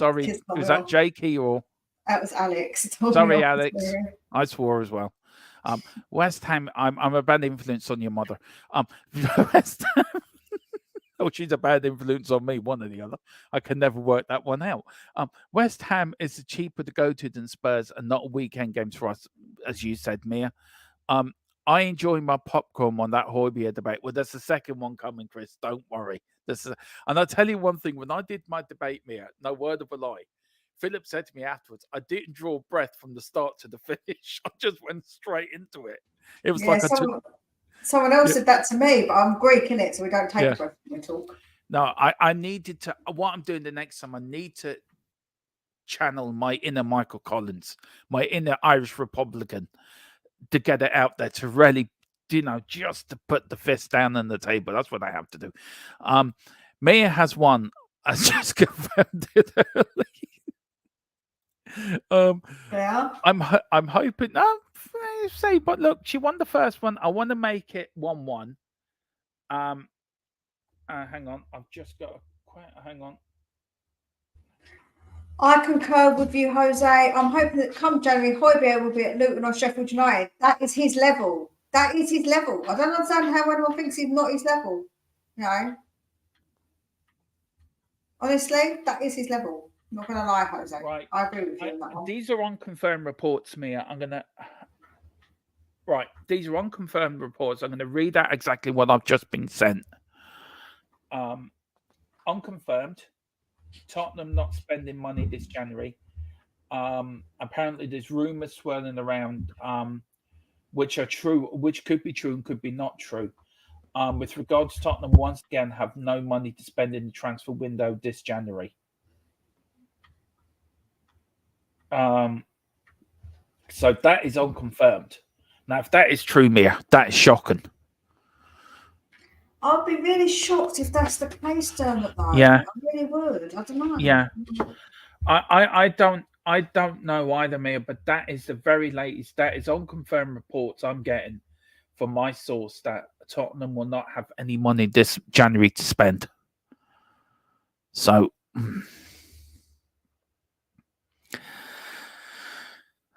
that Jakey or? That was Alex. Sorry, Alex. I swore as well. West Ham, I'm a bad influence on your mother. West Ham. Oh, she's a bad influence on me, one or the other. I can never work that one out. West Ham is cheaper to go to than Spurs and not weekend games for us, as you said, Mia. I enjoy my popcorn on that Højbjerg debate. Well, there's a second one coming, Chris. Don't worry. And I'll tell you one thing. When I did my debate, Mia, no word of a lie, Philip said to me afterwards, I didn't draw breath from the start to the finish. I just went straight into it. It was like someone else said that to me, but I'm Greek, innit? So we don't take a breath when we talk. No, I needed to. What I'm doing the next time, I need to channel my inner Michael Collins, my inner Irish Republican, to get it out there, to really, just to put the fist down on the table. That's what I have to do. Mia has won. I just confirmed it early. Yeah. I'm hoping. No, say, but look, she won the first one. I want to make it 1-1. Hang on, I've just got hang on. I concur with you, Jose. I'm hoping that come January, Højbjerg will be at Luton or Sheffield United. That is his level. That is his level. I don't understand how anyone thinks he's not his level. Honestly, that is his level. I'm not going to lie, Jose. Right. I agree with you on that one. These are unconfirmed reports, Mia. Right. These are unconfirmed reports. I'm going to read out exactly what I've just been sent. Unconfirmed. Tottenham not spending money this January. Apparently, there's rumours swirling around, which are true, which could be true and could be not true. With regards to Tottenham, once again, have no money to spend in the transfer window this January. So that is unconfirmed. Now, if that is true, Mia, that is shocking. I'd be really shocked if that's the case, Dermot, though. Yeah. I really would. I don't know. Yeah. I don't know either, Mia, but that is the very latest. That is unconfirmed reports I'm getting from my source that Tottenham will not have any money this January to spend. So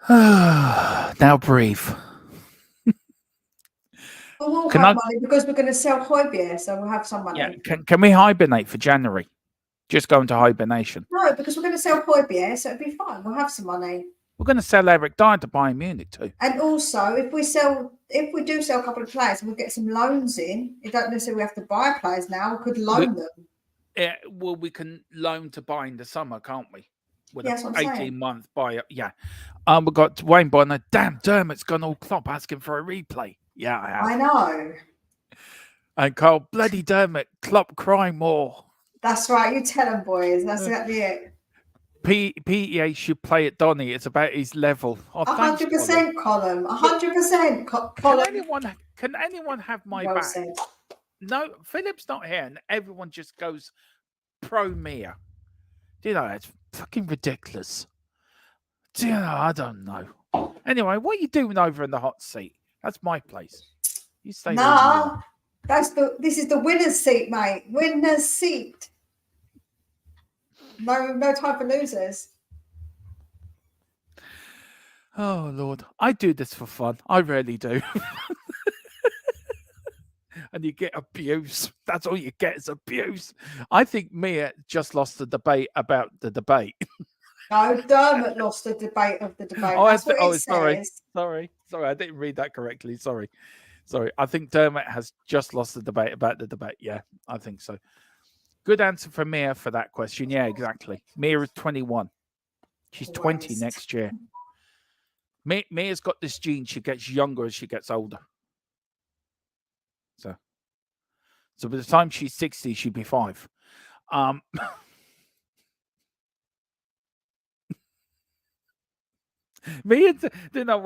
now breathe. Well, we'll have money because we're going to sell Højbjerg, so we'll have some money. Yeah, can we hibernate for January? Just go into hibernation. No, because we're going to sell Højbjerg, so it'll be fine. We'll have some money. We're going to sell Eric Dier to Bayern Munich too. And also, if we do sell a couple of players, we'll get some loans in. You don't necessarily have to buy players now. We could loan them. Yeah, well, we can loan to buy in the summer, can't we? With an 18-month buy. Yeah. We've got Wayne Bonner. Damn, Dermot's gone all Klopp asking for a replay. Yeah, I have. I know. And Carl, bloody Dermot, Klopp cry more. That's right. You tell them, boys. That's exactly it. PEA should play at Donny. It's about his level. 100%, Colin. 100%, Colin. Can anyone have my back? Said. No, Philip's not here, and everyone just goes pro Mia. It's fucking ridiculous. I don't know. Anyway, what are you doing over in the hot seat? That's my place. You stay. Nah, this is the winner's seat, mate. Winner's seat. No time for losers. Oh Lord, I do this for fun. I really do. and you get abuse. That's all you get is abuse. I think Mia just lost the debate about the debate. No, Dermot lost the debate of the debate. Oh, That's what it sorry. says. Sorry. I didn't read that correctly. Sorry. I think Dermot has just lost the debate about the debate. Yeah, I think so. Good answer from Mia for that question. Yeah, exactly. Mia is 21. She's 20 Waste. next year. Mia's got this gene. She gets younger as she gets older. So by the time she's 60, she'll be 5. Mia, do you know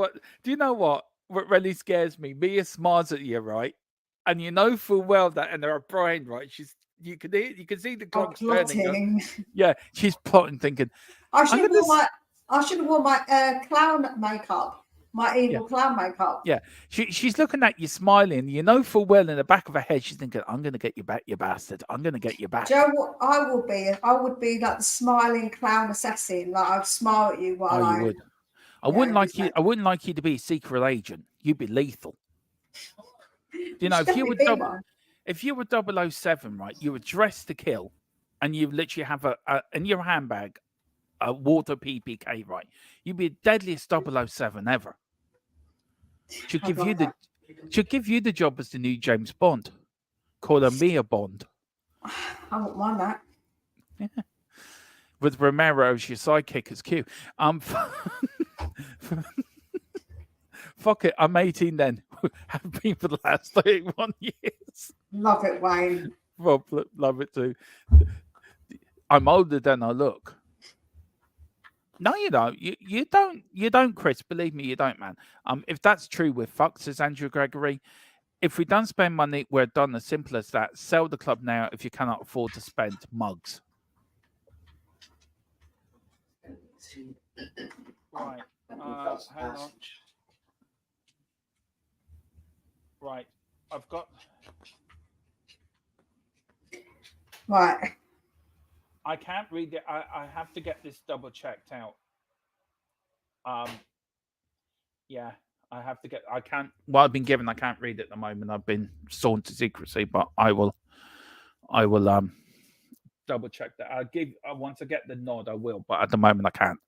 what? What really scares me? Mia smiles at you, right? And you know full well that in her brain, right? You can see the clock turning. Plotting. Yeah, she's plotting, thinking. I should have worn my clown makeup, my evil clown makeup. Yeah, she's looking at you, smiling. You know full well in the back of her head, she's thinking, "I'm going to get you back, you bastard. I'm going to get you back." Do you know what I would be? I would be like the smiling clown assassin. Like I'd smile at you while you would. I wouldn't like you. I wouldn't like you to be a secret agent. You'd be lethal. You know, if you were 007, right? You were dressed to kill, and you literally have a in your handbag a water PPK, right? You'd be the deadliest 007 ever. Should give you the job as the new James Bond. Call her Mia Bond. I wouldn't mind that. Yeah. With Romero as your sidekick as Q. Fuck it, I'm 18 then. Have been for the last 31 years. Love it, Wayne. Rob, love it too. I'm older than I look. No, you don't. You don't, Chris. Believe me, you don't, man. If that's true, we're fucked, says Andrew Gregory. If we don't spend money, we're done. As simple as that. Sell the club now if you cannot afford to spend. Mugs. Right. Hang on. Right. I've got. Right. I can't read it. I have to get this double checked out. Yeah, I have to get. I can't. Well, I've been given. I can't read it at the moment. I've been sworn to secrecy, but I will double check that. Once I get the nod, I will. But at the moment, I can't.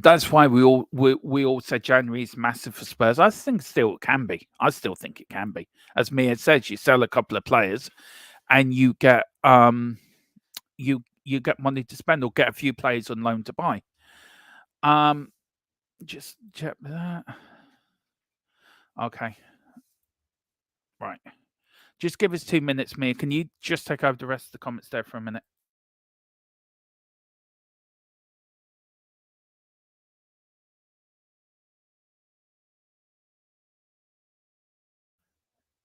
That's why we all said January is massive for Spurs. I think still it can be. I still think it can be. As Mia said, you sell a couple of players, and you get you get money to spend, or get a few players on loan to buy. Just check that. Okay. Right. Just give us 2 minutes, Mia. Can you just take over the rest of the comments there for a minute?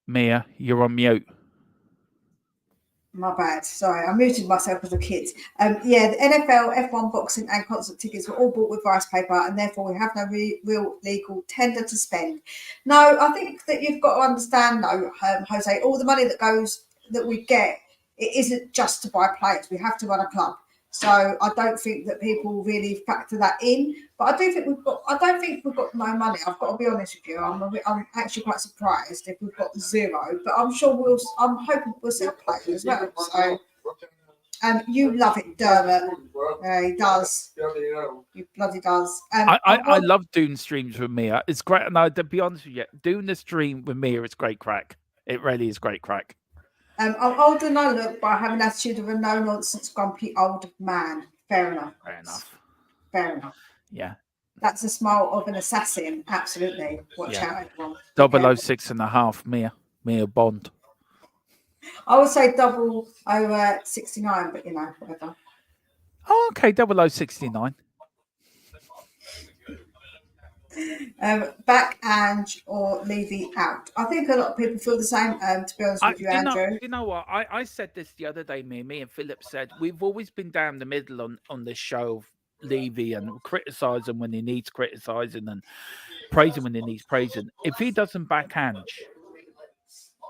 Mia, you're on mute. My bad. Sorry, I muted myself as a kid. Yeah, the NFL, F1 boxing, and concert tickets were all bought with rice paper, and therefore we have no real legal tender to spend. No, I think that you've got to understand, though, Jose, all the money that we get, it isn't just to buy players. We have to run a club. So I don't think that people really factor that in. But I don't think we've got no money. I've got to be honest with you. I'm actually quite surprised if we've got zero. But I'm sure I'm hoping we'll sell players as well. So you love it, Dermot. He does. He bloody does. I love doing streams with Mia. It's great. No, to be honest with you, doing the stream with Mia is great crack. It really is great crack. I'm older than I look, but I have an attitude of a no-nonsense, grumpy old man. Fair enough. Fair enough. Yeah. That's a smile of an assassin. Absolutely. Watch out, everyone. 006.5, Mia Bond. I would say 0069, but whatever. Oh, okay, 0069. Back Ange or Levy out. I think a lot of people feel the same, to be honest with you, Andrew. You know what? I said this the other day, me and Philip said, we've always been down the middle on this show of Levy, and criticise him when he needs criticising and praise him when he needs praising. If he doesn't back Ange,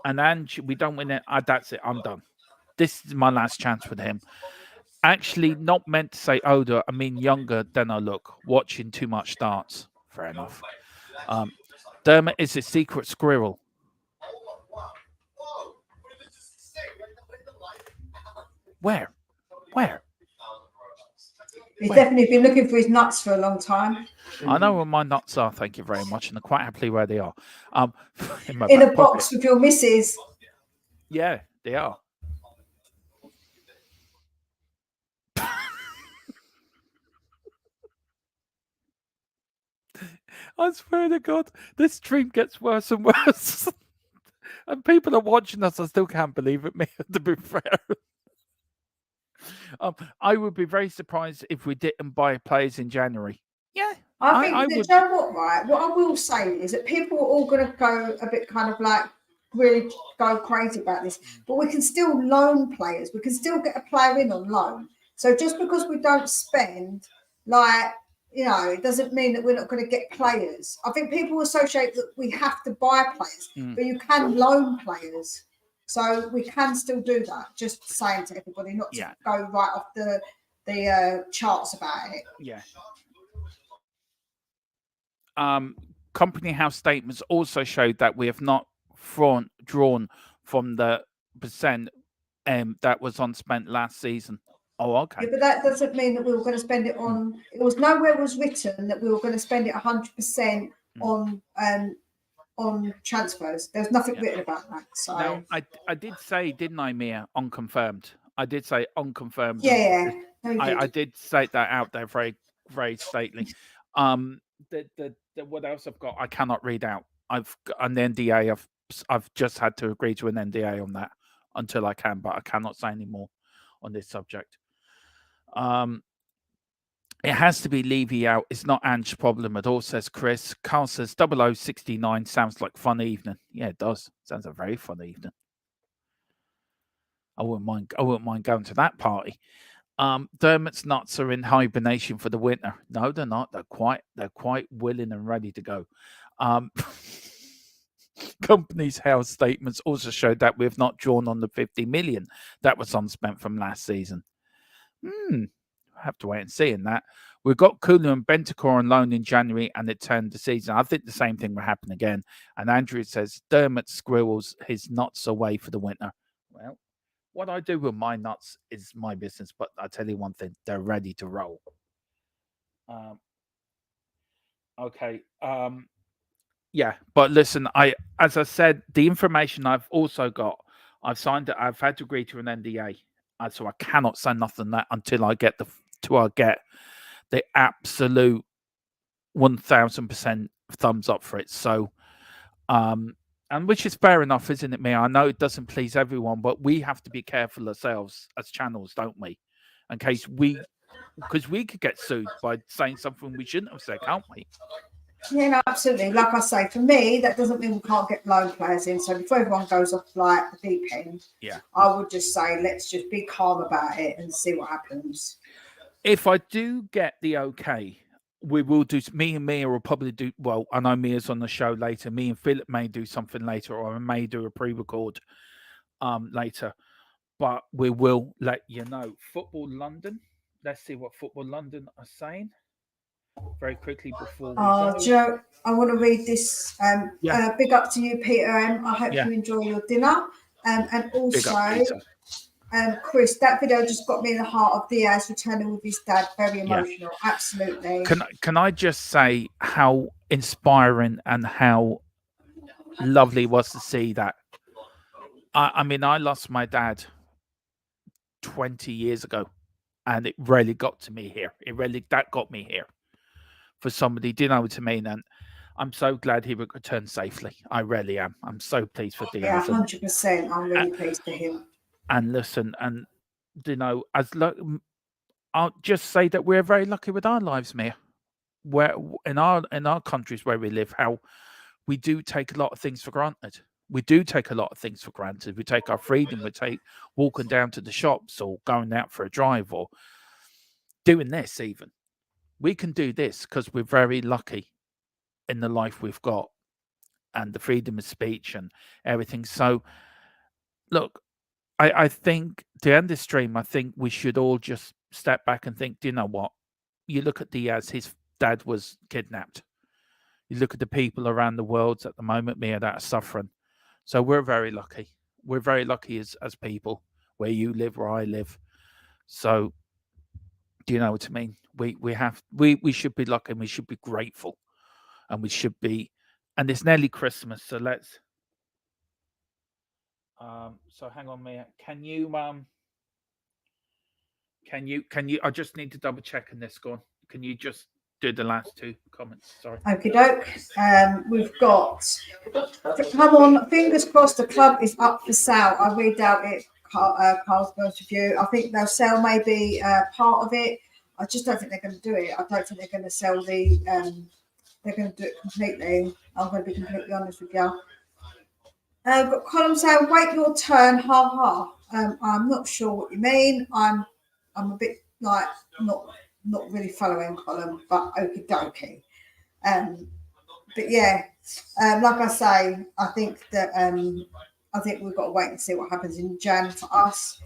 and Ange, we don't win it, that's it, I'm done. This is my last chance with him. Actually, not meant to say older, I mean younger than I look, watching too much darts. Fair enough. Dermot is a secret squirrel. Where? He's definitely been looking for his nuts for a long time. I know where my nuts are, thank you very much, and they're quite happily where they are. In my In a back box pocket. with your missus. Yeah, they are. I swear to God, this stream gets worse and worse. And people are watching us. I still can't believe it, me, to be fair. I would be very surprised if we didn't buy players in January. Yeah, I think I that, would. you know what, right? What I will say is that people are all going to go a bit kind of like really go crazy about this, but we can still loan players. We can still get a player in on loan. So just because we don't spend, like, you know, it doesn't mean that we're not going to get players. I think people associate that we have to buy players, but you can loan players. So we can still do that. Just saying to everybody, not to go right off the charts about it. Yeah. Company house statements also showed that we have not drawn from the percent that was unspent last season. Oh, okay. Yeah, but that doesn't mean that we were going to spend it on. It was nowhere was written that we were going to spend it 100% on transfers. There's nothing written about that. So now, I did say, didn't I, Mia, unconfirmed? I did say unconfirmed. Yeah. No, I did say that out there very, very stately. The what else I've got, I cannot read out. I've got an NDA. I've just had to agree to an NDA on that until I can, but I cannot say any more on this subject. It has to be Levy out. It's not Ange's problem at all, says Chris. Carl says 0069 sounds like fun evening. Yeah, it does. Sounds a very fun evening. I wouldn't mind going to that party. Dermot's nuts are in hibernation for the winter. No, they're not. They're quite willing and ready to go. Company's house statements also showed that we have not drawn on the 50 million that was unspent from last season. Have to wait and see in that. We've got Kulu and Bentancur on loan in January, and it turned the season. I think the same thing will happen again. And Andrew says Dermot squirrels his nuts away for the winter. Well, what I do with my nuts is my business, but I tell you one thing: they're ready to roll. Okay. Yeah, but listen, as I said, the information I've also got, I've signed it. I've had to agree to an NDA, so I cannot say nothing that until I get the absolute 1000% thumbs up for it. So, and which is fair enough, isn't it, me? I know it doesn't please everyone, but we have to be careful ourselves as channels, don't we? In case because we could get sued by saying something we shouldn't have said, can't we? Yeah, no, absolutely. Like I say, for me, that doesn't mean we can't get loan players in. So before everyone goes off like the deep end, I would just say let's just be calm about it and see what happens. If I do get the okay, we will do. Me and Mia will probably do. Well, I know Mia's on the show later. Me and Philip may do something later, or I may do a pre-record later. But we will let you know. Football London. Let's see what Football London are saying very quickly before we go. Joe, I want to read this. Big up to you, Peter M. I hope you enjoy your dinner. And also, Chris, that video just got me in the heart of Diaz returning with his dad. Very emotional. Absolutely. Can I just say how inspiring and how lovely it was to see that? I mean, I lost my dad 20 years ago, and it really got to me here. That got me here. For somebody, do you know what I mean? And I'm so glad he returned safely. I really am. I'm so pleased for Diaz. Yeah, 100%. I'm really pleased for him. And listen, and you know, I'll just say that we're very lucky with our lives, Mia. Where in our countries where we live, how we do take a lot of things for granted. We do take a lot of things for granted. We take our freedom. We take walking down to the shops or going out for a drive or doing this even. We can do this because we're very lucky in the life we've got and the freedom of speech and everything. So, look, I think to end this stream, I think we should all just step back and think, do you know what? You look at Diaz, his dad was kidnapped. You look at the people around the world at the moment, Mia, that are suffering. So we're very lucky. We're very lucky as people, where you live, where I live. So, do you know what I mean? We should be lucky and we should be grateful, and we should be. And it's nearly Christmas, so let's. So hang on, Mia. Can you? I just need to double check on this. Go on. Can you just do the last two comments? Sorry. Okie doke. We've got, come on, fingers crossed the club is up for sale. I really doubt it, Carl's honest with you. I think they'll sell maybe part of it. I just don't think they're going to do it. I don't think they're going to sell the, they're going to do it completely. I'm going to be completely honest with you. Got Colin saying, wait your turn, ha ha. I'm not sure what you mean. I'm a bit like not really following Colin, but okie dokie. But yeah, like I say, I think that I think we've got to wait and see what happens in Jan for us.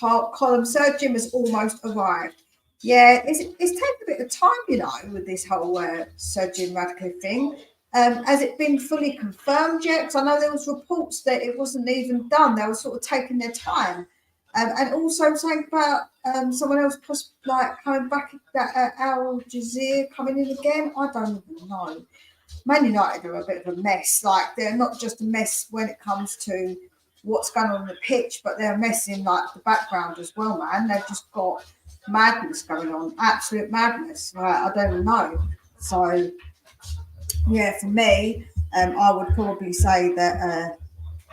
Colin, Sir Jim has almost arrived. Yeah, it's taken a bit of time, you know, with this whole Sir Jim Radcliffe thing. Has it been fully confirmed yet? Because I know there was reports that it wasn't even done. They were sort of taking their time. And also saying about someone else like coming back, that Al Jazeera coming in again. I don't even know. Man United are a bit of a mess. Like, they're not just a mess when it comes to what's going on the pitch, but they're a mess in like the background as well, man. They've just got madness going on, absolute madness. Right, I don't even know. So yeah, for me, I would probably say that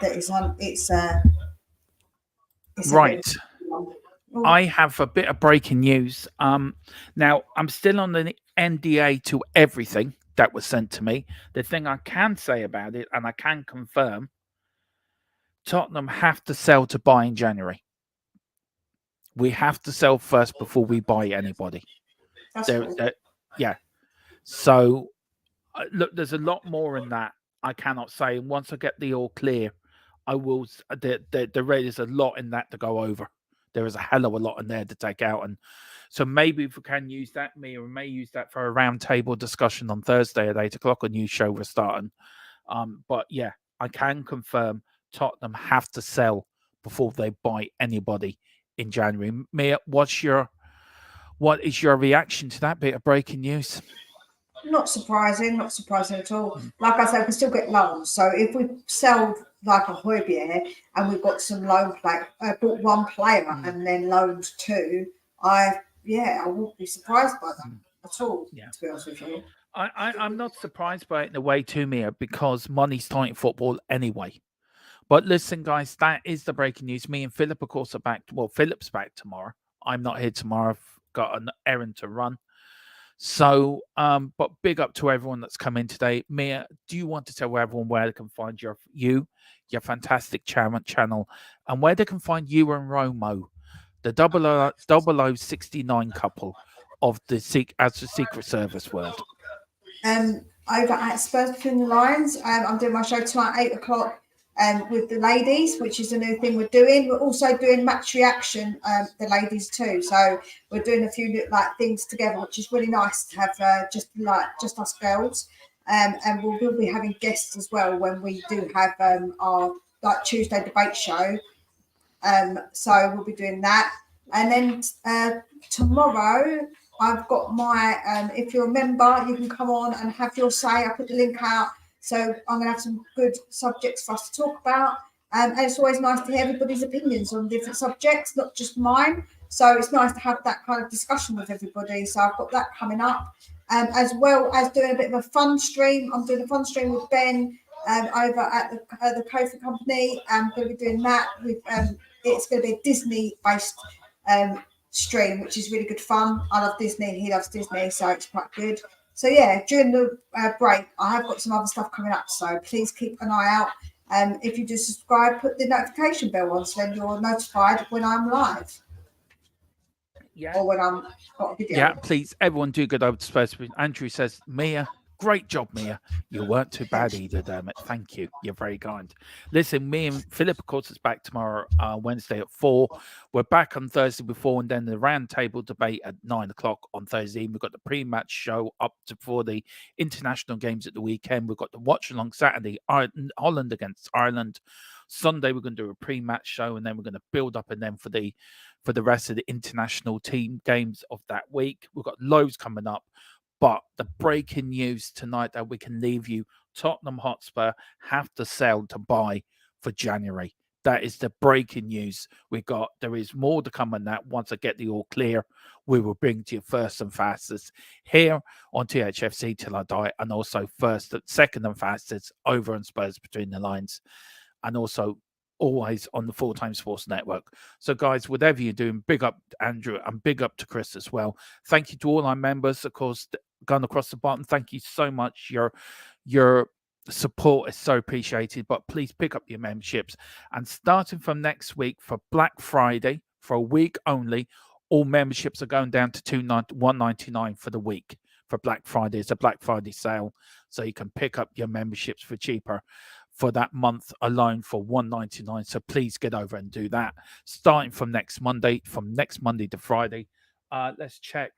it's right. I have a bit of breaking news. Now I'm still on the NDA to everything that was sent to me. The thing I can say about it, and I can confirm, Tottenham have to sell to buy in January. We have to sell first before we buy anybody. Yeah. So look, there's a lot more in that I cannot say. And once I get the all clear, I will. There is a lot in that to go over. There is a hell of a lot in there to take out, and so maybe if we can use that, we may use that for a roundtable discussion on Thursday at 8:00. A new show we're starting. But yeah, I can confirm Tottenham have to sell before they buy anybody in January. Mia, what is your reaction to that bit of breaking news? Not surprising at all. Like I said, we can still get loans. So if we sell like a Højbjerg and we've got some loan play, bought one player and then loaned two, I wouldn't be surprised by that at all. Yeah. To be honest with you, I'm not surprised by it in a way too, Mia, because money's tight in football anyway. But listen, guys, that is the breaking news. Me and Philip, of course, are back. Well, Philip's back tomorrow. I'm not here tomorrow. I've got an errand to run. So, but big up to everyone that's come in today. Mia, do you want to tell everyone where they can find your fantastic channel, and where they can find you and Romo, the 0069 couple of the Secret Service world? Over at Spurs Between the Lines, I'm doing my show tonight, 8:00. With the ladies, which is a new thing we're doing. We're also doing match reaction, the ladies too. So we're doing a few like things together, which is really nice to have just us girls. And we'll be having guests as well when we do have our like Tuesday debate show. So we'll be doing that. And then tomorrow I've got my if you're a member, you can come on and have your say. I put the link out. So I'm going to have some good subjects for us to talk about. And it's always nice to hear everybody's opinions on different subjects, not just mine. So it's nice to have that kind of discussion with everybody. So I've got that coming up. As well as doing a bit of a fun stream. I'm doing a fun stream with Ben over at the Kofi Company. I'm going to be doing that. With it's going to be a Disney-based stream, which is really good fun. I love Disney. He loves Disney, so it's quite good. So yeah, during the break, I have got some other stuff coming up. So please keep an eye out. If you do subscribe, put the notification bell on so then you're notified when I'm live. Yeah. Or when I'm got a video. Yeah, please, everyone do good over to Spurs. Andrew says, Mia, great job, Mia. You weren't too bad either, damn it. Thank you. You're very kind. Listen, me and Philip, of course, is back tomorrow, Wednesday at 4. We're back on Thursday before, and then the round table debate at 9:00 on Thursday. We've got the pre-match show up for the international games at the weekend. We've got the watch along Saturday, Holland against Ireland. Sunday, we're going to do a pre-match show, and then we're going to build up, and then for the rest of the international team games of that week. We've got loads coming up. But the breaking news tonight that we can leave you, Tottenham Hotspur have to sell to buy for January. That is the breaking news we got. There is more to come on that. Once I get the all clear, we will bring to you first and fastest here on THFC Till I Die, and also second and fastest over on Spurs Between the Lines, and also always on the Full Time Sports Network. So, guys, whatever you're doing, big up Andrew and big up to Chris as well. Thank you to all our members, of course, going across the bottom. Thank you so much. Your support is so appreciated, but please pick up your memberships. And starting from next week for Black Friday, for a week only, all memberships are going down to $199 for the week. For Black Friday, it's a Black Friday sale, so you can pick up your memberships for cheaper for that month alone for $199. So please get over and do that. Starting from next Monday to Friday. Let's check.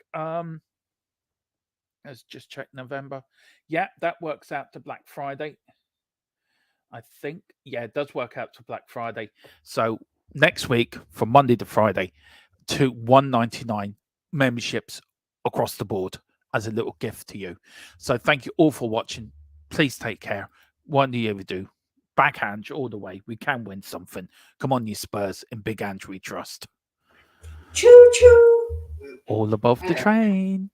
Let's just check November. Yeah, that works out to Black Friday. I think. Yeah, it does work out to Black Friday. So next week, from Monday to Friday, to $199 memberships across the board as a little gift to you. So thank you all for watching. Please take care. What do you ever do? Backhand all the way. We can win something. Come on, you Spurs. In Big Ange we trust. Choo choo. All above the train.